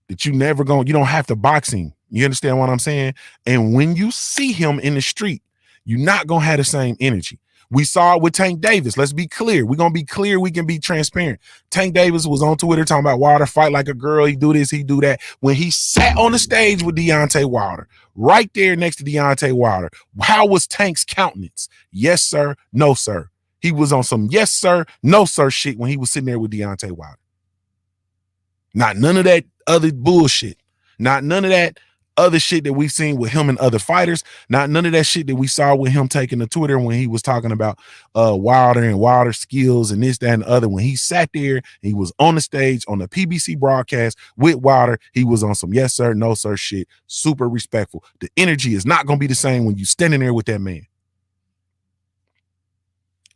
that you don't have to box him. You understand what I'm saying? And when you see him in the street, you're not gonna have the same energy. We saw it with Tank Davis. Let's be clear. We're gonna be clear. We can be transparent. Tank Davis was on Twitter talking about Wilder fight like a girl. He do this, he do that. When he sat on the stage with Deontay Wilder, right there next to Deontay Wilder, how was Tank's countenance? Yes, sir. No, sir. He was on some yes, sir, no, sir shit when he was sitting there with Deontay Wilder. Not none of that other bullshit. Not none of that other shit that we've seen with him and other fighters. Not none of that shit that we saw with him taking to Twitter when he was talking about Wilder and Wilder skills and this, that, and the other. When he sat there, he was on the stage on the PBC broadcast with Wilder. He was on some yes, sir, no, sir shit. Super respectful. The energy is not going to be the same when you standing there with that man.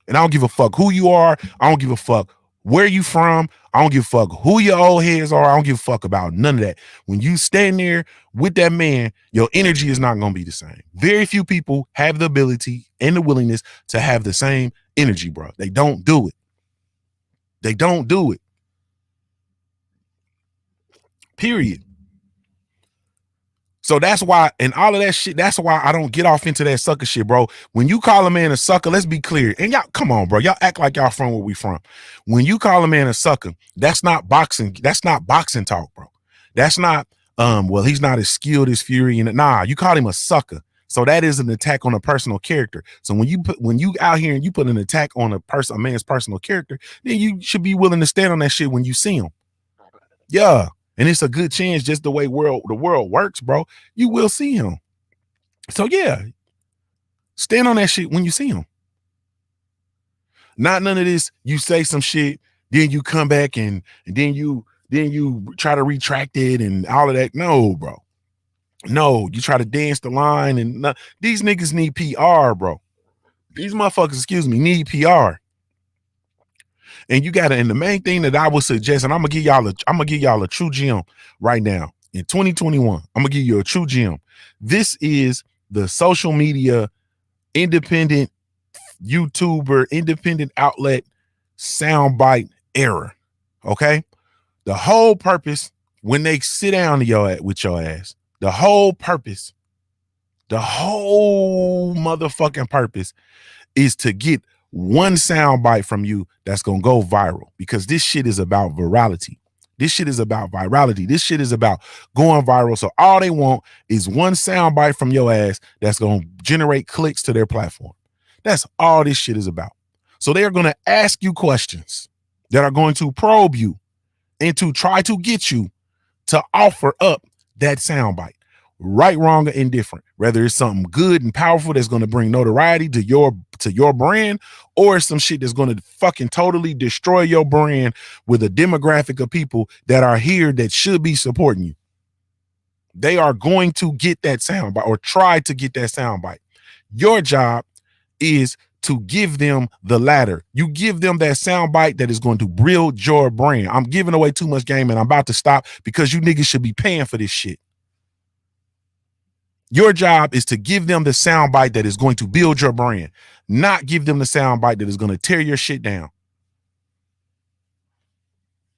And I don't give a fuck who you are. I don't give a fuck where you from. I don't give a fuck who your old heads are. I don't give a fuck about none of that. When you stand there with that man, your energy is not going to be the same. Very few people have the ability and the willingness to have the same energy, bro. They don't do it. They don't do it. Period. So that's why, and all of that shit, that's why I don't get off into that sucker shit, bro. When you call a man a sucker, let's be clear. And y'all, come on, bro. Y'all act like y'all from where we from. When you call a man a sucker, that's not boxing. That's not boxing talk, bro. That's not, well, he's not as skilled as Fury. And nah, you call him a sucker. So that is an attack on a personal character. So when you out here and you put an attack on a man's personal character, then you should be willing to stand on that shit when you see him. Yeah. And it's a good chance, just the way the world works, bro. You will see him. So yeah, stand on that shit when you see him. Not none of this. You say some shit, then you come back and then you try to retract it and all of that. No, bro. No, you try to dance the line and these niggas need PR, bro. These motherfuckers, excuse me, need PR. And you gotta, and the main thing that I would suggest, and I'm gonna give y'all a true gem right now in 2021. I'm gonna give you a true gem. This is the social media independent YouTuber, independent outlet soundbite era. Okay. The whole purpose when they sit down to with your ass, the whole motherfucking purpose is to get one soundbite from you that's gonna go viral, because this shit is about virality. This shit is about virality. This shit is about going viral. So all they want is one soundbite from your ass that's gonna generate clicks to their platform. That's all this shit is about. So they're gonna ask you questions that are going to probe you and to try to get you to offer up that soundbite. Right, wrong, or indifferent. Whether it's something good and powerful that's going to bring notoriety to your brand, or some shit that's going to fucking totally destroy your brand with a demographic of people that are here that should be supporting you. They are going to get that soundbite or try to get that soundbite. Your job is to give them the latter. You give them that soundbite that is going to build your brand. I'm giving away too much game and I'm about to stop because you niggas should be paying for this shit. Your job is to give them the soundbite that is going to build your brand, not give them the soundbite that is going to tear your shit down.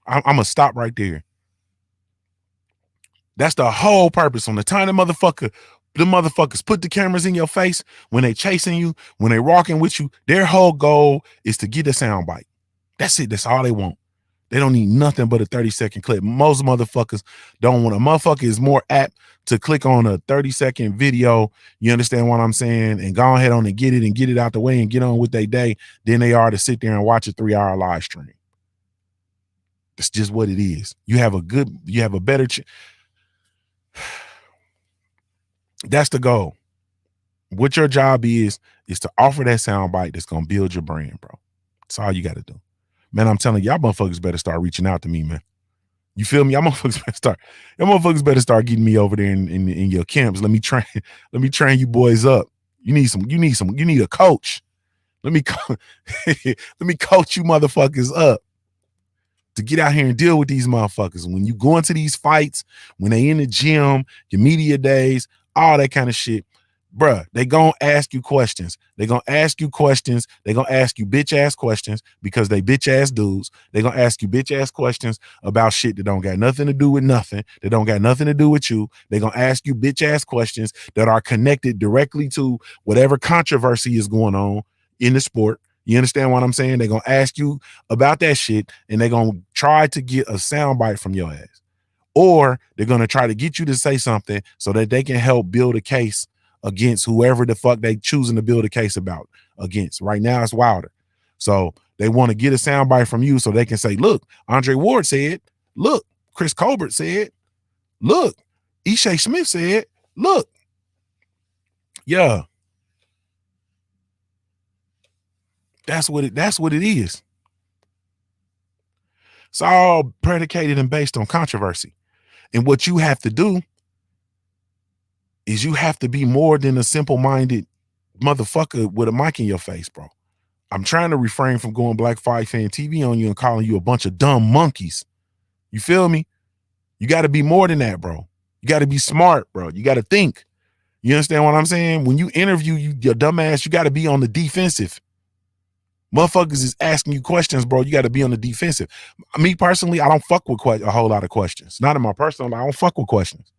I'm going to stop right there. That's the whole purpose. On the time the motherfuckers put the cameras in your face, when they chasing you, when they walking with you, their whole goal is to get a soundbite. That's it. That's all they want. They don't need nothing but a 30-second clip. Most motherfuckers don't want. A motherfucker is more apt to click on a 30-second video, you understand what I'm saying, and go ahead on and get it out the way and get on with their day than they are to sit there and watch a 3-hour live stream. That's just what it is. You have a better that's the goal. What your job is to offer that soundbite that's going to build your brand, bro. That's all you got to do. Man, I'm telling y'all motherfuckers better start reaching out to me, man. You feel me? Y'all motherfuckers better start getting me over there in your camps. Let me train you boys up. You need a coach. Let me coach you motherfuckers up to get out here and deal with these motherfuckers. When you go into these fights, when they in the gym, your media days, all that kind of shit, bruh, they gonna ask you questions. They gonna ask you questions. They gonna ask you bitch ass questions because they bitch ass dudes. They gonna ask you bitch ass questions about shit that don't got nothing to do with nothing. That don't got nothing to do with you. They gonna ask you bitch ass questions that are connected directly to whatever controversy is going on in the sport. You understand what I'm saying? They're gonna ask you about that shit and they're gonna try to get a soundbite from your ass. Or they're gonna try to get you to say something so that they can help build a case against whoever the fuck they choosing to build a case about against. Right now it's Wilder. So they want to get a soundbite from you so they can say, look, Andre Ward said, look, Chris Colbert said, look, Ishai Smith said, look. Yeah. That's what it is. It's all predicated and based on controversy. And what you have to do is you have to be more than a simple-minded motherfucker with a mic in your face, bro. I'm trying to refrain from going Black Fight Fan TV on you and calling you a bunch of dumb monkeys. You feel me? You got to be more than that, bro. You got to be smart, bro. You got to think. You understand what I'm saying? When you interview your dumb ass, you got to be on the defensive. Motherfuckers is asking you questions, bro. You got to be on the defensive. Me personally, I don't fuck with a whole lot of questions. Not in my personal life. I don't fuck with questions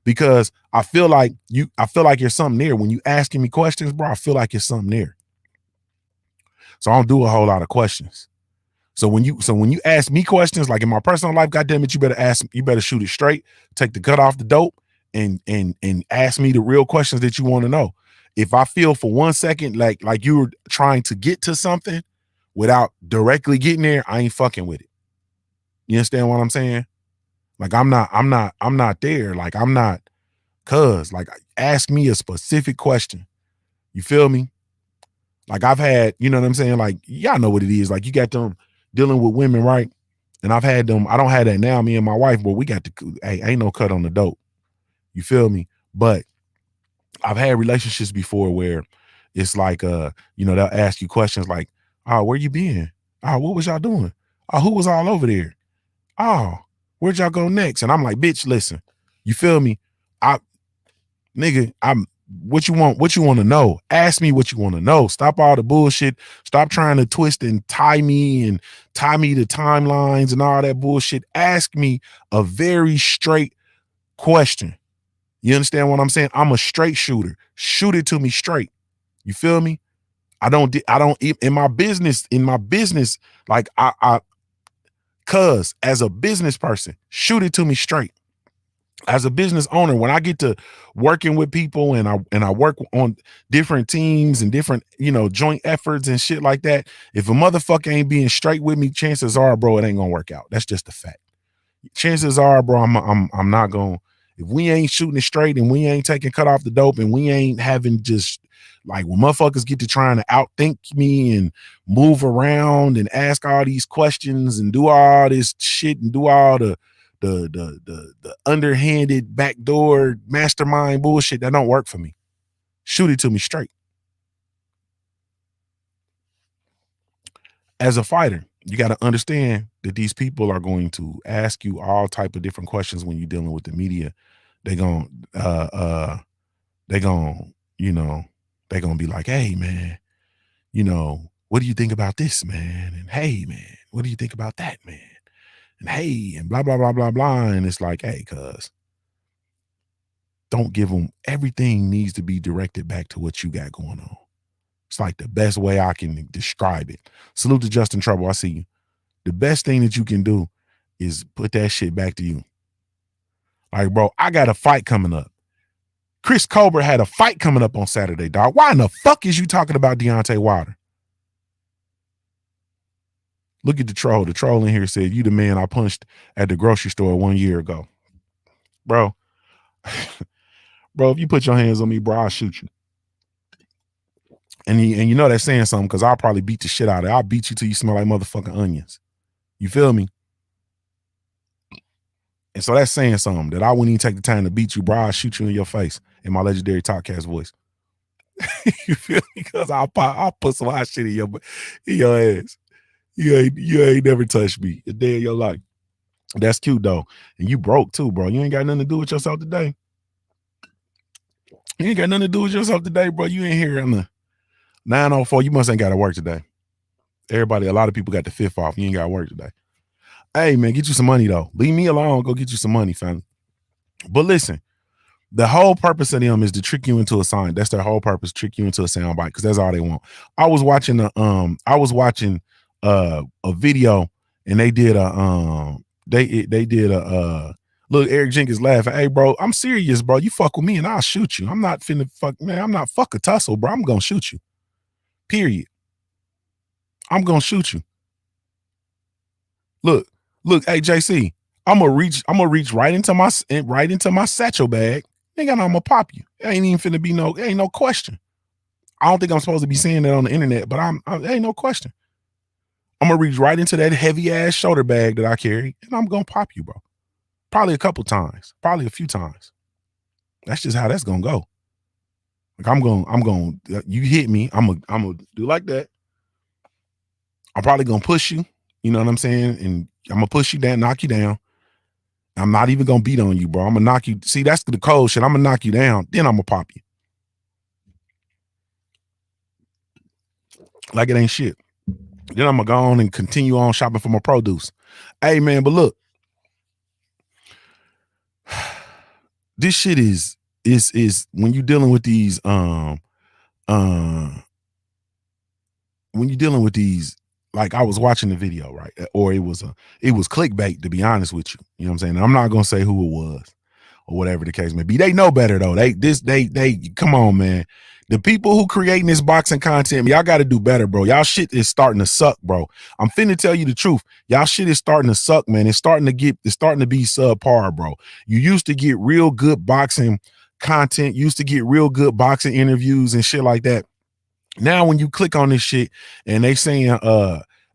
because I feel like you're something there. When you asking me questions, bro, I feel like you're something there. So I don't do a whole lot of questions. So when you ask me questions, like in my personal life, goddamn it, you better shoot it straight, take the cut off the dope, and ask me the real questions that you want to know. If I feel for 1 second like you were trying to get to something without directly getting there, I ain't fucking with it. You understand what I'm saying? Like I'm not there. Like I'm not, like ask me a specific question. You feel me? Like I've had, you know what I'm saying? Like y'all know what it is. Like you got them dealing with women, right? And I've had them, I don't have that now, me and my wife, but we got ain't no cut on the dope. You feel me? But I've had relationships before where it's like, they'll ask you questions like, oh, where you been? Oh, what was y'all doing? Oh, who was all over there? Oh, where'd y'all go next? And I'm like, bitch, listen, you feel me? What you want to know? Ask me what you want to know. Stop all the bullshit. Stop trying to twist and tie me to timelines and all that bullshit. Ask me a very straight question. You understand what I'm saying? I'm a straight shooter. Shoot it to me straight. You feel me? I don't in my business, like cuz as a business person, shoot it to me straight. As a business owner, when I get to working with people and I work on different teams and different, joint efforts and shit like that, if a motherfucker ain't being straight with me, chances are, bro, it ain't gonna work out. That's just a fact. Chances are, bro, I'm not gonna, if we ain't shooting it straight and we ain't taking cut off the dope and we ain't having just like when motherfuckers get to trying to outthink me and move around and ask all these questions and do all this shit and do all the underhanded backdoor mastermind bullshit, that don't work for me. Shoot it to me straight. As a fighter, you got to understand that these people are going to ask you all type of different questions when you're dealing with the media. They gon' they gon' they gonna be like, hey man, what do you think about this, man? And hey man, what do you think about that, man? And hey, and blah blah blah blah blah. And it's like, hey, cuz don't give them, everything needs to be directed back to what you got going on. It's like the best way I can describe it. Salute to Justin Trouble. I see you. The best thing that you can do is put that shit back to you. Like, bro, I got a fight coming up. Chris Colbert had a fight coming up on Saturday, dog. Why in the fuck is you talking about Deontay Wilder? Look at the troll. The troll in here said, you the man I punched at the grocery store 1 year ago. Bro, bro, if you put your hands on me, bro, I'll shoot you. And you know that's saying something, because I'll probably beat the shit out of it. I'll beat you till you smell like motherfucking onions. You feel me? And so that's saying something, that I wouldn't even take the time to beat you, bro. I'll shoot you in your face in my legendary Talkcast voice. You feel me? Because I'll put some hot shit in your ass. You ain't never touched me a day in your life. That's cute though. And you broke too, bro. You ain't got nothing to do with yourself today. You ain't got nothing to do with yourself today, bro. You ain't here on the 9:04. You must ain't got to work today. A lot of people got the 5th off. You ain't got to work today. Hey man, get you some money though. Leave me alone. Go get you some money, fam. But listen, the whole purpose of them is to trick you into a sign. That's their whole purpose, trick you into a soundbite, because that's all they want. I was watching a video, and they did look, Eric Jenkins laughing. Hey bro, I'm serious, bro. You fuck with me and I'll shoot you. I'm not finna fuck, man. I'm not fuck a tussle, bro. I'm gonna shoot you. Period. I'm gonna shoot you. Look, hey JC, I'm gonna reach right into my satchel bag. Nigga, I'm gonna pop you. It ain't even finna be ain't no question. I don't think I'm supposed to be saying that on the internet, but ain't no question. I'm gonna reach right into that heavy ass shoulder bag that I carry, and I'm gonna pop you, bro. Probably a couple times, probably a few times. That's just how that's gonna go. Like I'm going. You hit me. I'm gonna do like that. I'm probably gonna push you. You know what I'm saying? And I'm gonna push you down, knock you down. I'm not even gonna beat on you, bro. I'm gonna knock you. See, that's the cold shit. I'm gonna knock you down, then I'm gonna pop you. Like it ain't shit. Then I'm gonna go on and continue on shopping for my produce. Hey man, but look, this shit is when you're dealing with these when you're dealing with these, like I was watching the video, right? Or it was clickbait, to be honest with you. You know what I'm saying? And I'm not gonna say who it was or whatever the case may be. They know better though. They come on, man. The people who creating this boxing content, y'all got to do better, bro. Y'all shit is starting to suck, bro. I'm finna tell you the truth. Y'all shit is starting to suck, man. It's starting to be subpar, bro. You used to get real good boxing content, used to get real good boxing interviews and shit like that. Now, when you click on this shit and they saying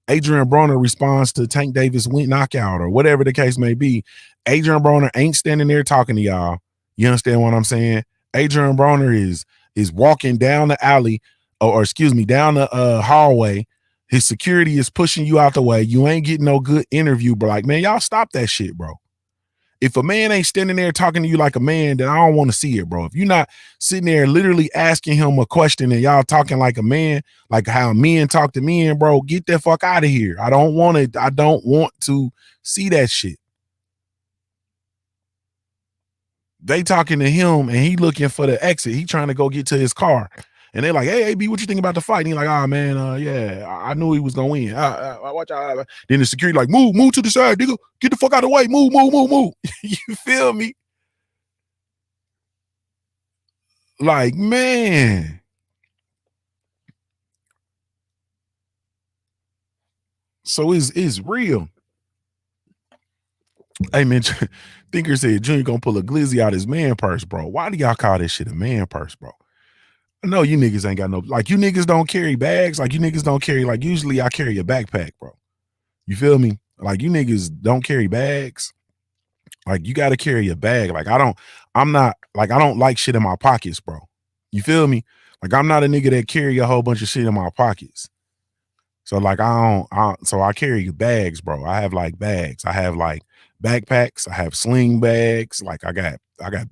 Adrian Broner responds to Tank Davis win knockout or whatever the case may be, Adrian Broner ain't standing there talking to y'all. You understand what I'm saying? Adrian Broner is walking down the alley or excuse me, down the hallway. His security is pushing you out the way. You ain't getting no good interview, but like, man, y'all stop that shit, bro. If a man ain't standing there talking to you like a man, then I don't want to see it, bro. If you're not sitting there literally asking him a question and y'all talking like a man, like how men talk to men, bro, get that fuck out of here. I don't want it. I don't want to see that shit. They talking to him and he looking for the exit. He trying to go get to his car. And they're like, hey, AB, what you think about the fight? And he's like, oh, man, yeah, I knew he was going to win. Watch out. Then the security like, move to the side, nigga. Get the fuck out of the way. Move. You feel me? Like, man. So it's real. Hey, man, Thinker said Junior gonna pull a glizzy out his man purse, bro. Why do y'all call this shit a man purse, bro? No, you niggas ain't got no, like, you niggas don't carry bags. Like, you niggas don't carry, like, usually I carry a backpack, bro. You feel me? Like, you niggas don't carry bags. Like, you got to carry a bag. Like, I don't like shit in my pockets, bro. You feel me? Like, I'm not a nigga that carry a whole bunch of shit in my pockets. So, like, so I carry bags, bro. I have, like, bags. I have, like, backpacks. I have sling bags. Like, I got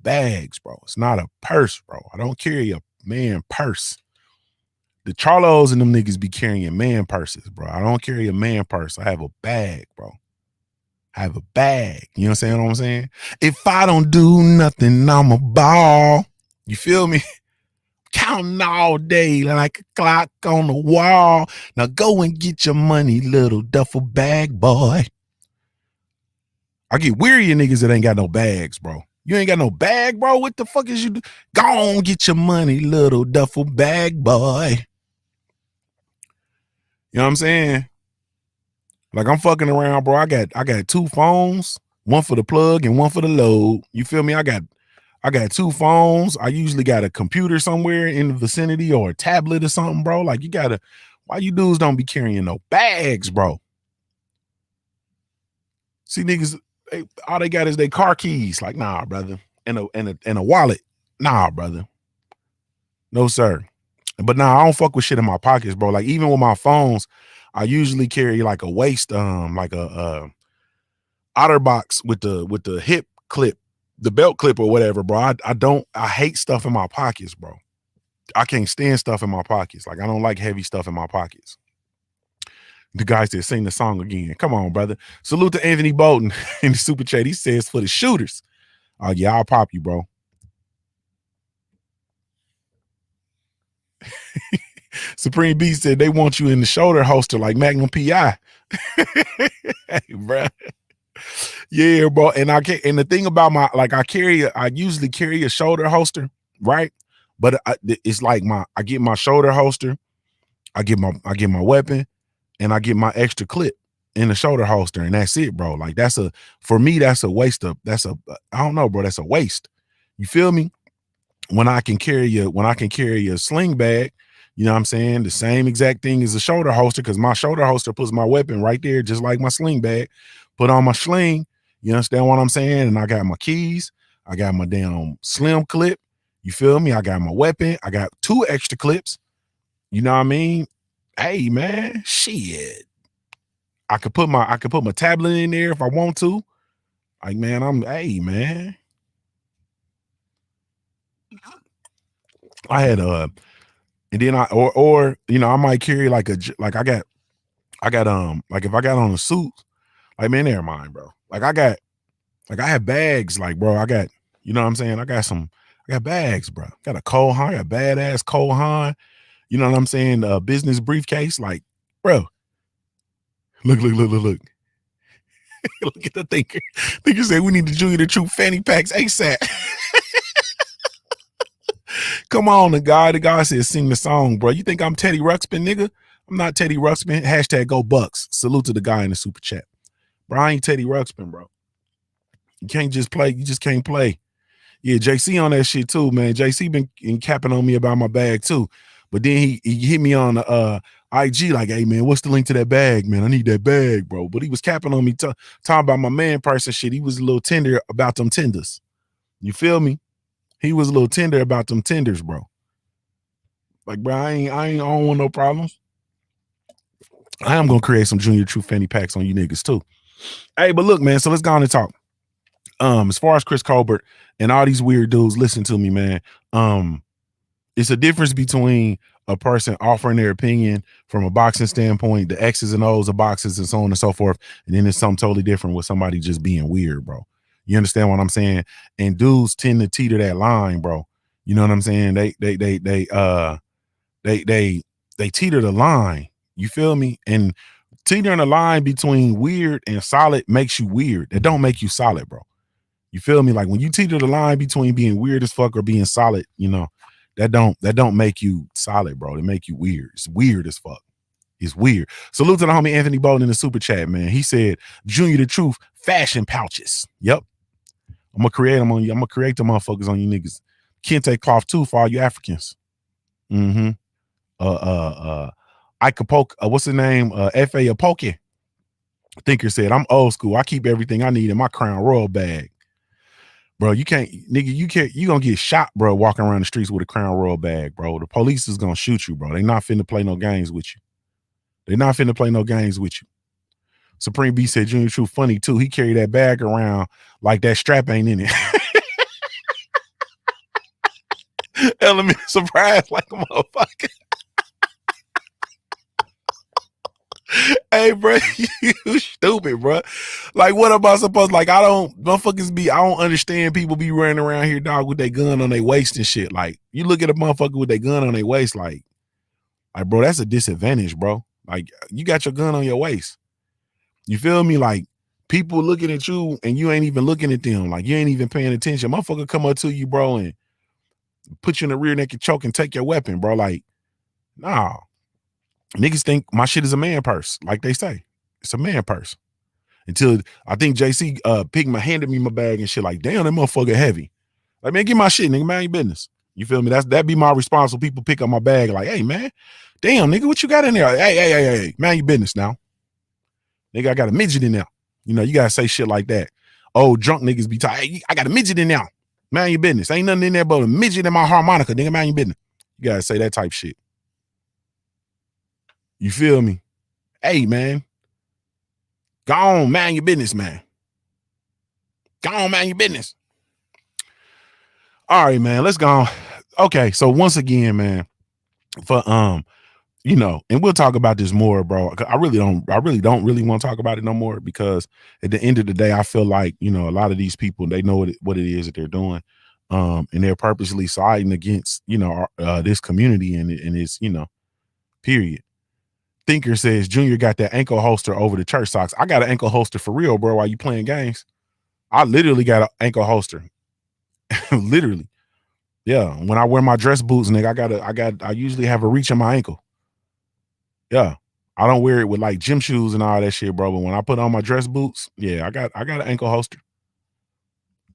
bags, bro. It's not a purse, bro. I don't carry a man purse. The Charlos and them niggas be carrying man purses, bro. I don't carry a man purse. I have a bag, bro. I have a bag. You know what I'm saying? If I don't do nothing, I'm a ball. You feel me? Counting all day like a clock on the wall. Now go and get your money, little duffel bag boy. I get weary of niggas that ain't got no bags, bro. You ain't got no bag, bro? What the fuck is you do? Go on, get your money, little duffel bag boy. You know what I'm saying? Like, I'm fucking around, bro. I got two phones, one for the plug and one for the load. You feel me? I got two phones. I usually got a computer somewhere in the vicinity or a tablet or something, bro. Like, why you dudes don't be carrying no bags, bro? See, niggas, all they got is their car keys. Like, nah, brother. And a wallet. Nah, brother. No, sir. But nah, I don't fuck with shit in my pockets, bro. Like, even with my phones, I usually carry like a waist, like a OtterBox with the hip clip, the belt clip or whatever, bro. I hate stuff in my pockets, bro. I can't stand stuff in my pockets. Like, I don't like heavy stuff in my pockets. The guys that sing the song again. Come on, brother. Salute to Anthony Bolton in the super chat. He says for the shooters. Oh, yeah, I'll pop you, bro. Supreme Beast said they want you in the shoulder holster like Magnum PI. Hey, bro. Yeah, bro. And the thing about I usually carry a shoulder holster, right? But it's like I get my shoulder holster, I get my weapon, and I get my extra clip in the shoulder holster, and that's it, bro. Like, for me, that's a waste of, I don't know, bro. That's a waste. You feel me? When I can carry a sling bag, you know what I'm saying? The same exact thing as a shoulder holster, because my shoulder holster puts my weapon right there, just like my sling bag. Put on my sling, you understand what I'm saying? And I got my keys, I got my damn slim clip. You feel me? I got my weapon, I got two extra clips. You know what I mean? Hey, man, shit. I could put my tablet in there if I want to. Like, man, hey man. I had and then or you know, I might carry like I got like if I got on a suit, like man, never mind, bro. Like I have bags, like bro, I got, you know what I'm saying? I got bags, bro. Got a Cole Haan, I got badass Cole Haan, you know what I'm saying? Business briefcase, like, bro. Look. Look at the thinker. Thinker said we need to Junior the Truth fanny packs ASAP. Come on, the guy said sing the song, bro. You think I'm Teddy Ruxpin, nigga? I'm not Teddy Ruxpin. Hashtag go Bucks. Salute to the guy in the super chat. Bro, I ain't Teddy Ruxpin, bro. You can't just play. You just can't play. Yeah, JC on that shit too, man. JC been capping on me about my bag too. But then he hit me on the IG like, hey, man, what's the link to that bag, man? I need that bag, bro. But he was capping on me, talking about my man person shit. He was a little tender about them tenders. You feel me? He was a little tender about them tenders, bro. Like, bro, I don't want no problems. I am gonna create some Junior True fanny packs on you niggas too. Hey, but look, man, so let's go on and talk. As far as Chris Colbert and all these weird dudes, listen to me, man. It's a difference between a person offering their opinion from a boxing standpoint, the X's and O's of boxes and so on and so forth, and then it's something totally different with somebody just being weird, bro. You understand what I'm saying? And dudes tend to teeter that line, bro. You know what I'm saying? They teeter the line. You feel me? And teetering the line between weird and solid makes you weird. That don't make you solid, bro. You feel me? Like when you teeter the line between being weird as fuck or being solid, you know, that don't make you solid, bro. It make you weird. It's weird as fuck. It's weird. Salute to the homie Anthony Bolden in the super chat, man. He said, Junior the Truth fashion pouches. Yep. I'm gonna create them on you. I'm gonna create the motherfuckers on you niggas. Kente cloth too for all you Africans. Mm-hmm. Ike what's the name? F.A. Apoke. Thinker said, I'm old school. I keep everything I need in my Crown Royal bag. Bro, you can't, nigga, you gonna get shot, bro, walking around the streets with a Crown Royal bag, bro. The police is gonna shoot you, bro. They not finna play no games with you. They not finna play no games with you. Supreme B said Junior True funny too. He carried that bag around like that strap ain't in it. Element surprise like a motherfucker. Hey, bro, you stupid, bro. Like, what am I supposed? Like, I don't understand people be running around here, dog, with their gun on their waist and shit. Like, you look at a motherfucker with their gun on their waist, like, bro, that's a disadvantage, bro. Like, you got your gun on your waist. You feel me? Like, people looking at you and you ain't even looking at them. Like, you ain't even paying attention. Motherfucker come up to you, bro, and put you in the rear naked choke and take your weapon, bro. Like, nah. Niggas think my shit is a man purse, like they say. It's a man purse. Until I think JC handed me my bag and shit, like, damn, that motherfucker heavy. Like, man, get my shit, nigga, man, your business. You feel me? That be my response when people pick up my bag, like, hey, man, damn, nigga, what you got in there? Like, hey, man, your business now. Nigga, I got a midget in there. You know, you gotta say shit like that. Oh, drunk niggas be tired. Hey, I got a midget in there. Man, your business. Ain't nothing in there but a midget in my harmonica, nigga, man, your business. You gotta say that type shit. You feel me? Hey, man. Go on, man, your business, man. Go on, man, your business. All right, man, let's go on. Okay, so once again, man, for you know, and we'll talk about this more, bro. I really don't want to talk about it no more, because at the end of the day, I feel like, you know, a lot of these people, they know what it is that they're doing. And they're purposely siding against, you know, this community and it's, you know, period. Thinker says Junior got that ankle holster over the church socks. I got an ankle holster for real, bro. While you playing games, I literally got an ankle holster. Literally, yeah. When I wear my dress boots, nigga, I usually have a reach on my ankle. Yeah, I don't wear it with like gym shoes and all that shit, bro. But when I put on my dress boots, yeah, I got an ankle holster.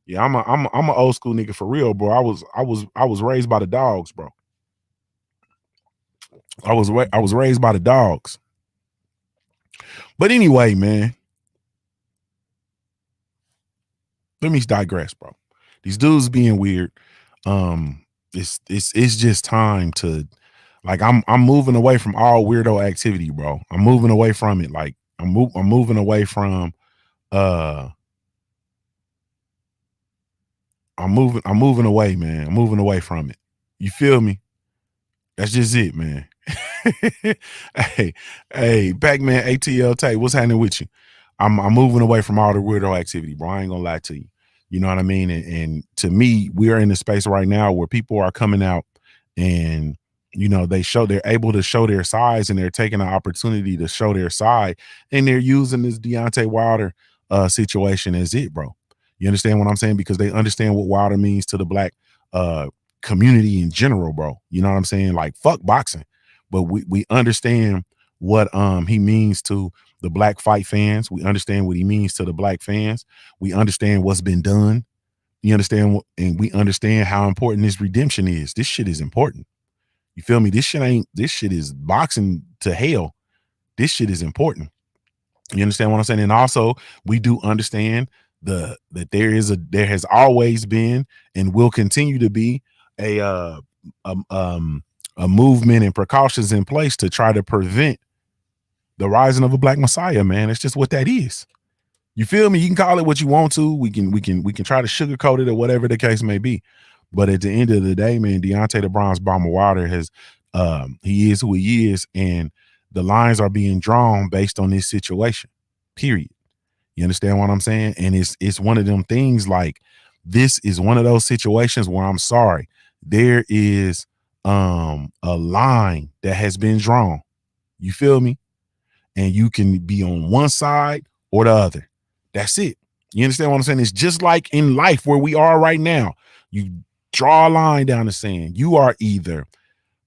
Yeah, I'm a old school nigga for real, bro. I was raised by the dogs, bro. I was raised by the dogs. But anyway, man, let me digress, bro. These dudes being weird. It's just time to, like, I'm moving away from all weirdo activity, bro. I'm moving away from it. Like, I'm moving away from uh I'm moving away, man. I'm moving away from it. You feel me? That's just it, man. hey, hey, Pac-Man ATL Tay, what's happening with you? I'm moving away from all the weirdo activity, bro. I ain't gonna lie to you. You know what I mean? And to me, we are in a space right now where people are coming out and they're able to show their size and they're taking the opportunity to show their side and they're using this Deontay Wilder situation as it, bro. You understand what I'm saying? Because they understand what Wilder means to the black uh community in general, bro. You know what I'm saying? Like fuck boxing. But we understand what he means to the black fight fans. We understand what he means to the black fans. We understand what's been done. You understand and we understand how important this redemption is. This shit is important. You feel me? This shit is boxing to hell. This shit is important. You understand what I'm saying? And also we do understand that there has always been and will continue to be a movement and precautions in place to try to prevent the rising of a black messiah, man. It's just what that is. You feel me? You can call it what you want to. We can try to sugarcoat it or whatever the case may be. But at the end of the day, man, Deontay the Bronze Bomber Wilder has he is who he is, and the lines are being drawn based on this situation. Period. You understand what I'm saying? And it's one of them things like this is one of those situations where I'm sorry. There is a line that has been drawn. You feel me? And you can be on one side or the other. That's it. You understand what I'm saying? It's just like in life where we are right now. You draw a line down the sand. You are either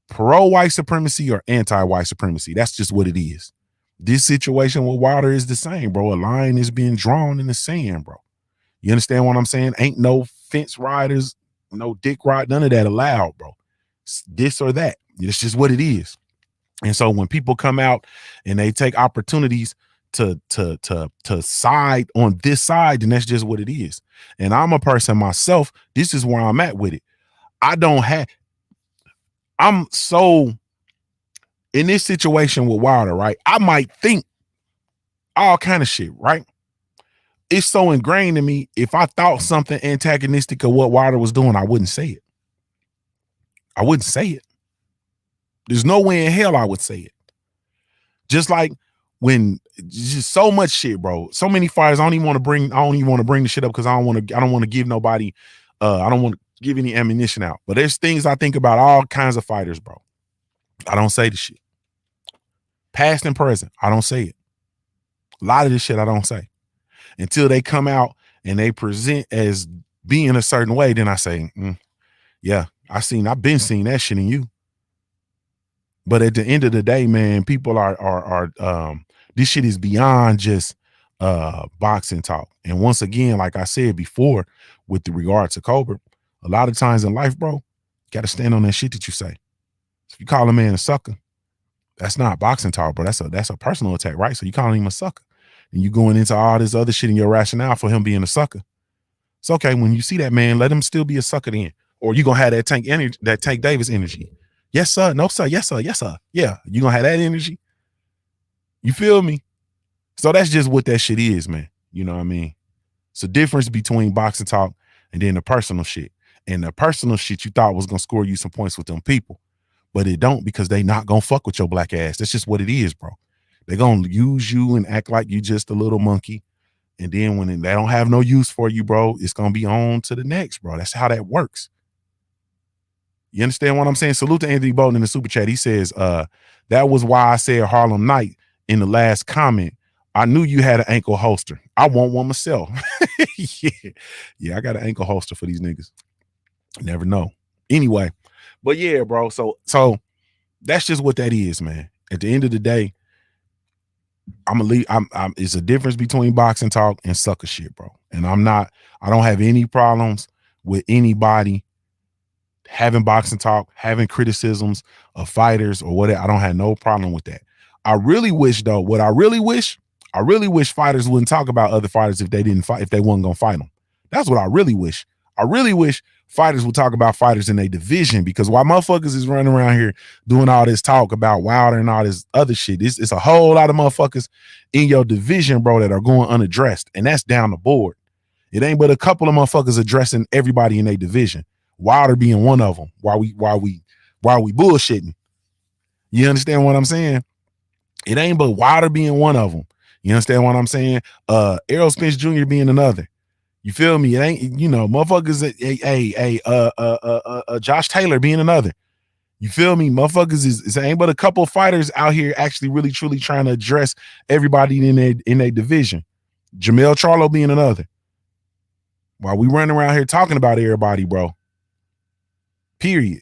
pro-white supremacy or anti-white supremacy. That's just what it is. This situation with Wilder is the same, bro. A line is being drawn in the sand, bro. You understand what I'm saying? Ain't no fence riders, no dick ride, none of that allowed, bro. It's this or that. It's just what it is. And so when people come out and they take opportunities to side on this side, then that's just what it is. And I'm a person myself. This is where I'm at with it. I'm so in this situation with Wilder, right? I might think all kind of shit, right? It's so ingrained in me. If I thought something antagonistic of what Wilder was doing, I wouldn't say it. I wouldn't say it. There's no way in hell I would say it. Just like when just so much shit, bro. So many fighters. I don't even want to bring the shit up because I don't want to give nobody. I don't want to give any ammunition out. But there's things I think about all kinds of fighters, bro. I don't say the shit. Past and present, I don't say it. A lot of this shit I don't say until they come out and they present as being a certain way. Then I say, yeah, I've been seeing that shit in you. But at the end of the day, man, people are this shit is beyond just boxing talk. And once again, like I said before, with the regard to Cobra, a lot of times in life, bro, you got to stand on that shit that you say. If you call a man a sucker, that's not boxing talk, bro. That's a personal attack, right? So you calling him a sucker, and you going into all this other shit in your rationale for him being a sucker. It's okay when you see that man, let him still be a sucker then, or you gonna have that Tank energy, that Tank Davis energy. Yes, sir. No, sir. Yes, sir. Yes, sir. Yeah, you gonna have that energy. You feel me? So that's just what that shit is, man. You know what I mean? It's a difference between boxing talk and then the personal shit. And the personal shit you thought was gonna score you some points with them people, but it don't because they not gonna fuck with your black ass. That's just what it is, bro. They're gonna use you and act like you just a little monkey. And then when they don't have no use for you, bro, it's gonna be on to the next, bro. That's how that works. You understand what I'm saying? Salute to Anthony Bolton in the super chat. He says, that was why I said Harlem Night in the last comment. I knew you had an ankle holster. I want one myself. Yeah, I got an ankle holster for these niggas. Never know. Anyway, but yeah, bro. So that's just what that is, man. At the end of the day, it's a difference between boxing talk and sucker shit, bro. And I don't have any problems with anybody having boxing talk, having criticisms of fighters or whatever. I don't have no problem with that. I really wish fighters wouldn't talk about other fighters if they didn't fight, if they wasn't gonna fight them. That's what I really wish. I really wish fighters would talk about fighters in their division, because while motherfuckers is running around here doing all this talk about Wilder and all this other shit, it's a whole lot of motherfuckers in your division, bro, that are going unaddressed, and that's down the board. It ain't but a couple of motherfuckers addressing everybody in their division. Wilder being one of them. While we bullshitting. You understand what I'm saying? It ain't but Wilder being one of them. You understand what I'm saying? Errol Spence Jr. being another. You feel me? It ain't, motherfuckers. Josh Taylor being another. You feel me? Motherfuckers is ain't but a couple of fighters out here actually really truly trying to address everybody in their division. Jamel Charlo being another. While we running around here talking about everybody, bro. Period.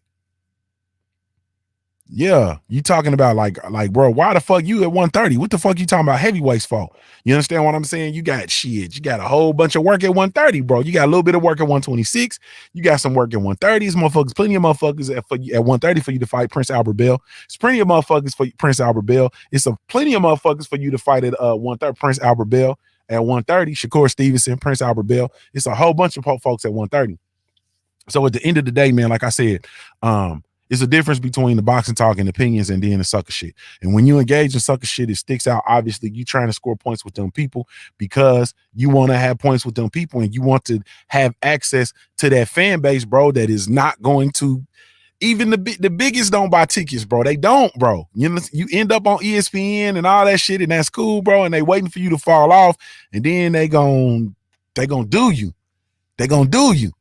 Yeah, you talking about like, bro, why the fuck you at 130? What the fuck you talking about heavyweights for? You understand what I'm saying? You got shit. You got a whole bunch of work at 130, bro. You got a little bit of work at 126. You got some work at 130s, motherfuckers. Plenty of motherfuckers at 130 for you to fight Prince Albert Bell. It's plenty of motherfuckers for Prince Albert Bell. It's plenty of motherfuckers for you to fight at 130 Prince Albert Bell at 130. Shakur Stevenson, Prince Albert Bell. It's a whole bunch of folks at 130. So at the end of the day, man, like I said, it's a difference between the boxing talk and opinions and then the sucker shit. And when you engage in sucker shit, it sticks out. Obviously, you trying to score points with them people because you want to have points with them people and you want to have access to that fan base, bro, that is not going to, even the biggest don't buy tickets, bro. They don't, bro. You end up on ESPN and all that shit, and that's cool, bro. And they waiting for you to fall off, and then they gonna do you. They gonna do you.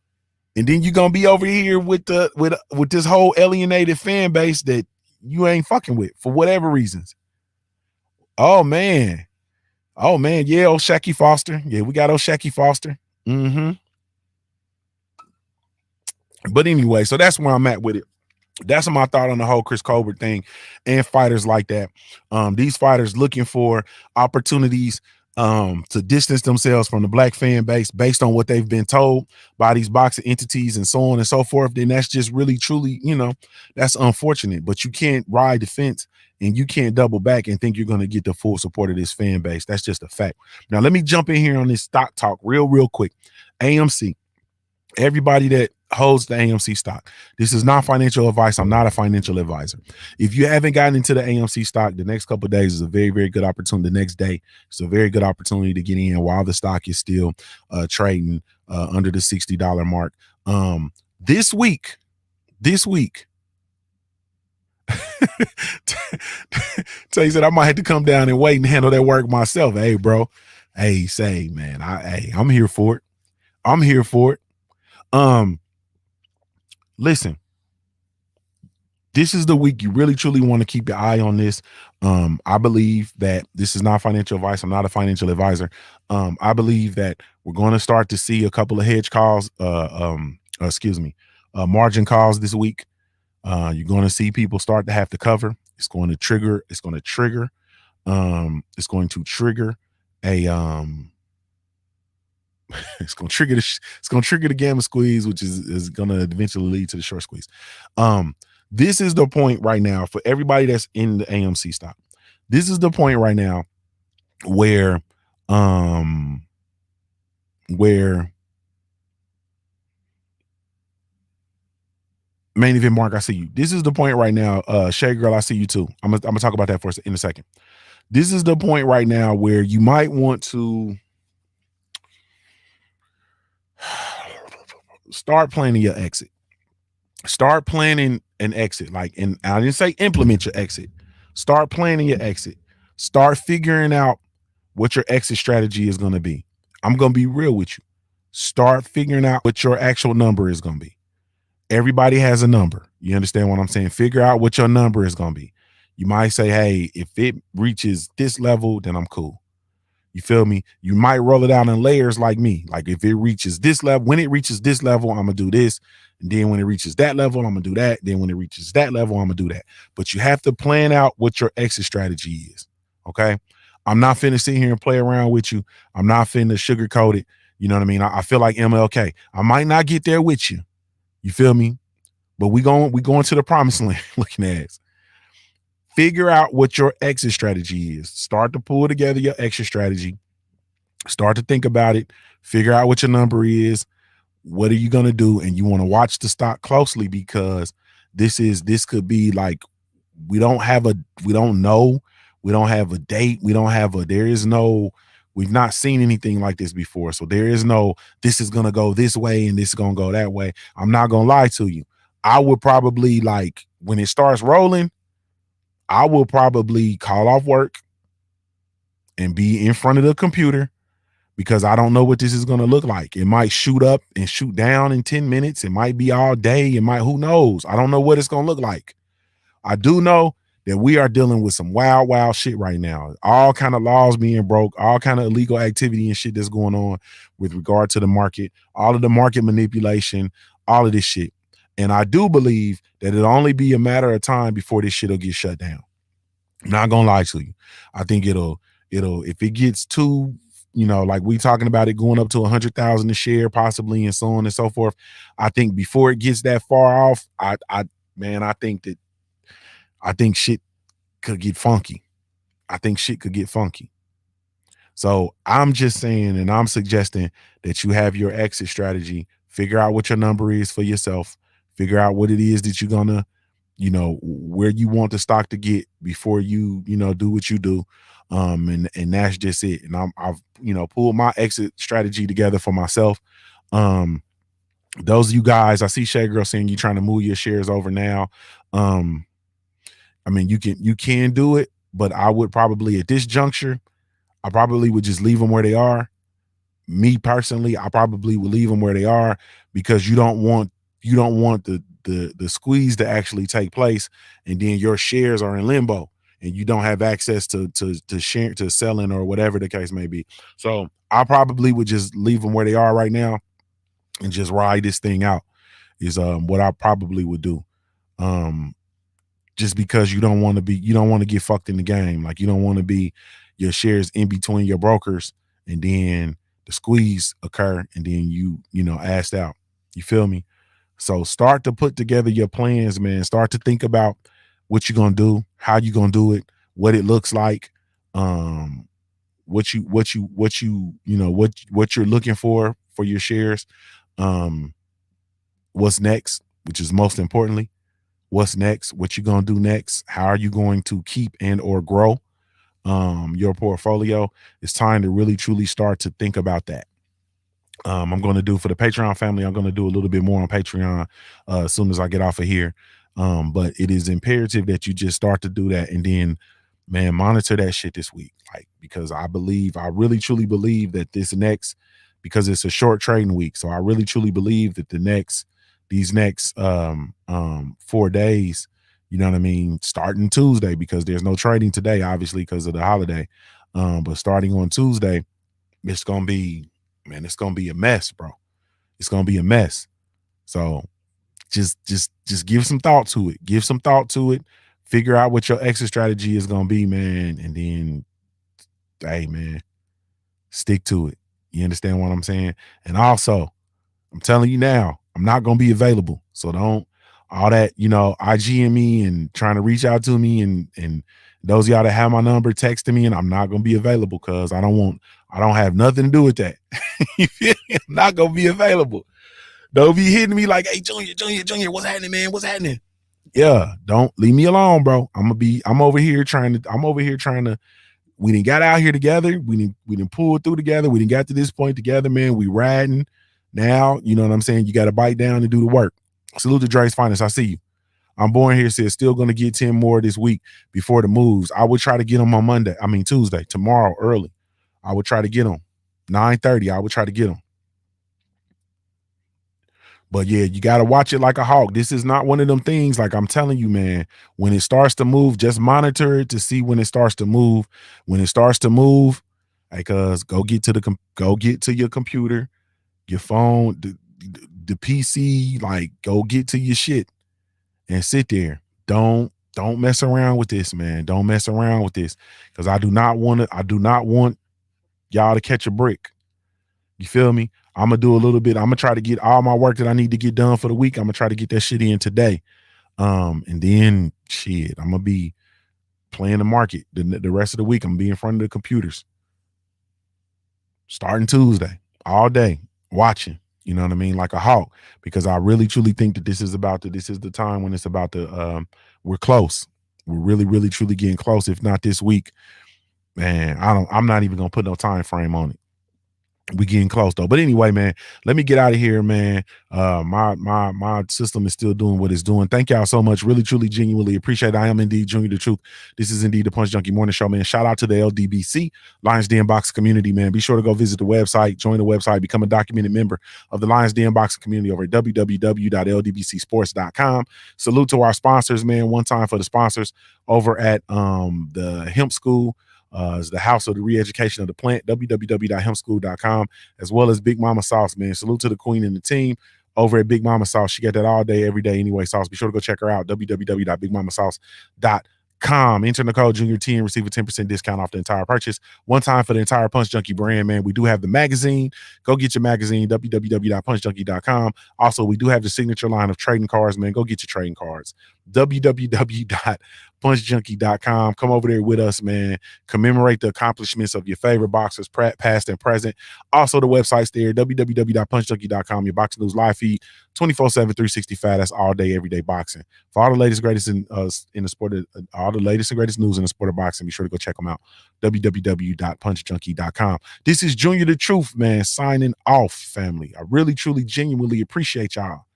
And then you're gonna be over here with this whole alienated fan base that you ain't fucking with for whatever reasons. Oh man. Yeah, old Shacky Foster. Yeah, we got old Shacky Foster. But anyway, so that's where I'm at with it. That's my thought on the whole Chris Colbert thing and fighters like that. These fighters looking for opportunities to distance themselves from the black fan base based on what they've been told by these boxing entities and so on and so forth, then that's just really, truly, that's unfortunate. But you can't ride the fence and you can't double back and think you're going to get the full support of this fan base. That's just a fact. Now, let me jump in here on this stock talk real quick. AMC. Everybody that holds the AMC stock. This is not financial advice. I'm not a financial advisor. If you haven't gotten into the AMC stock, the next couple of days is a very, very good opportunity. The next day, it's a very good opportunity to get in while the stock is still trading under the $60 mark. This week, Tay said I might have to come down and wait and handle that work myself. Hey, bro. Hey, say, man, I'm here for it. I'm here for it. Listen, this is the week you really truly want to keep your eye on this. I believe that this is not financial advice. I'm not a financial advisor. I believe that we're going to start to see a couple of hedge calls, margin calls this week. You're going to see people start to have to cover. It's going to trigger a it's going to trigger the gamma squeeze, which is going to eventually lead to the short squeeze. This is the point right now for everybody that's in the AMC stock. This is the point right now where Main Event Mark, I see you. This is the point right now. Shade Girl, I see you too. I'm gonna talk about that in a second. This is the point right now where you might want to start planning your exit. Start planning an exit. And I didn't say implement your exit. Start planning your exit. Start figuring out what your exit strategy is going to be. I'm going to be real with you. Start figuring out what your actual number is going to be. Everybody has a number. You understand what I'm saying? Figure out what your number is going to be. You might say, hey, if it reaches this level, then I'm cool. You feel me? You might roll it out in layers like me. Like if it reaches this level, when it reaches this level, I'm going to do this. And then when it reaches that level, I'm going to do that. Then when it reaches that level, I'm going to do that. But you have to plan out what your exit strategy is. Okay? I'm not finna sit here and play around with you. I'm not finna sugarcoat it. You know what I mean? I feel like MLK. I might not get there with you. You feel me? But we going to the promised land looking ass. Figure out what your exit strategy is. Start to pull together your exit strategy. Start to think about it. Figure out what your number is. what are you going to do? And you want to watch the stock closely, because this could be like, we don't have a we don't know we don't have a date, we don't have a there is no we've not seen anything like this before, so there is no this is going to go this way and this is going to go that way. I'm not going to lie to you, I would probably, like, when it starts rolling, I will probably call off work and be in front of the computer, because I don't know what this is going to look like. It might shoot up and shoot down in 10 minutes. It might be all day. It might, who knows? I don't know what it's going to look like. I do know that we are dealing with some wild, wild shit right now. All kind of laws being broke, all kind of illegal activity and shit that's going on with regard to the market, all of the market manipulation, all of this shit. And I do believe that it'll only be a matter of time before this shit will get shut down. I'm not gonna lie to you. I think it'll if it gets too, like we talking about it going up to 100,000 a share possibly, and so on and so forth. I think before it gets that far off, I think shit could get funky. I think shit could get funky. So I'm just saying, and I'm suggesting that you have your exit strategy, figure out what your number is for yourself, figure out what it is that you're gonna, where you want the stock to get before you, do what you do. And that's just it. And I've pulled my exit strategy together for myself. Those of you guys, I see Shay Girl saying you're trying to move your shares over now. I mean, you can do it, but I would probably, at this juncture, I probably would just leave them where they are. Me personally, I probably would leave them where they are, because you don't want the squeeze to actually take place, and then your shares are in limbo and you don't have access to share, to selling, or whatever the case may be. So I probably would just leave them where they are right now and just ride this thing out, is what I probably would do. Just because you don't want to get fucked in the game. Like, you don't want to be your shares in between your brokers, and then the squeeze occur, and then asked out. You feel me? So start to put together your plans, man. Start to think about what you're gonna do, how you gonna do it, what it looks like, what you're looking for your shares, what's next, which is most importantly, what's next, what you're gonna do next, how are you going to keep and or grow your portfolio. It's time to really truly start to think about that. I'm going to do, for the Patreon family, I'm going to do a little bit more on Patreon as soon as I get off of here. But it is imperative that you just start to do that, and then, man, monitor that shit this week. Like, because I really truly believe that because it's a short trading week. So I really truly believe that these next 4 days, you know what I mean, starting Tuesday, because there's no trading today, obviously, because of the holiday. But starting on Tuesday, it's gonna be a mess, bro. It's gonna be a mess. So just give some thought to it. Give some thought to it. Figure out what your exit strategy is gonna be, man. And then, hey, man, stick to it. You understand what I'm saying? And also, I'm telling you now, I'm not gonna be available. So don't all that, IGing me and trying to reach out to me, and those of y'all that have my number texting me, and I'm not gonna be available, because I don't have nothing to do with that. I'm not gonna be available. Don't be hitting me like, hey, Junior, what's happening, man? What's happening? Yeah, don't leave me alone, bro. I'm over here trying to, we didn't got out here together. We didn't pull through together. We didn't got to this point together, man. We riding now. You know what I'm saying? You got to bite down and do the work. Salute to Dre's Finest. I see you. I'm born here, says still going to get 10 more this week before the moves. I would try to get them on Tuesday, tomorrow early. I would try to get them 9:30. I would try to get them. But yeah, you got to watch it like a hawk. This is not one of them things, like I'm telling you, man, when it starts to move, just monitor it to see when it starts to move. When it starts to move, because go get to your computer, your phone, the PC, like, go get to your shit and sit there. Don't mess around with this, man. Don't mess around with this, because I do not want y'all to catch a brick. You feel me? I'm gonna do a little bit. I'm gonna try to get all my work that I need to get done for the week. I'm gonna try to get that shit in today. And then shit, I'm gonna be playing the market the rest of the week. I'm gonna be in front of the computers starting Tuesday all day watching. You know what I mean? Like a hawk, because I really truly think that this is the time when it's about to we're close. We're really, really, truly getting close. If not this week, man, I'm not even gonna put no time frame on it. We getting close though. But anyway, man, let me get out of here, man. My system is still doing what it's doing. Thank y'all so much. Really, truly, genuinely appreciate it. I am indeed Junior the Truth. This is indeed the Punch Junkie Morning Show, man. Shout out to the LDBC Lions Den Box community, man. Be sure to go visit the website, join the website, become a documented member of the Lions Den Box community over at www.ldbcsports.com. Salute to our sponsors, man. One time for the sponsors over at the Hemp School. Is the house of the re-education of the plant, www.hempschool.com, as well as Big Mama Sauce, man. Salute to the queen and the team over at Big Mama Sauce. She got that all day, every day anyway, sauce. Be sure to go check her out, www.bigmamasauce.com. Enter the code Junior10 and receive a 10% discount off the entire purchase. One time for the entire Punch Junkie brand, man. We do have the magazine. Go get your magazine, www.punchjunkie.com. Also, we do have the signature line of trading cards, man. Go get your trading cards, www.punchjunkie.com. Come over there with us, man. Commemorate the accomplishments of your favorite boxers, past and present. Also, the website's there, www.punchjunkie.com. Your boxing news live feed, 24/7, 365. That's all day, everyday boxing. For all the latest, greatest in the sport of all the latest and greatest news in the sport of boxing, be sure to go check them out, www.punchjunkie.com. This is Junior the Truth, man, signing off, family. I really, truly, genuinely appreciate y'all.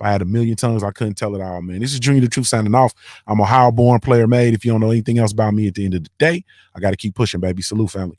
If I had a million tongues, I couldn't tell it all, man. This is Junior the Truth signing off. I'm a Ohio-born player made. If you don't know anything else about me at the end of the day, I got to keep pushing, baby. Salute, family.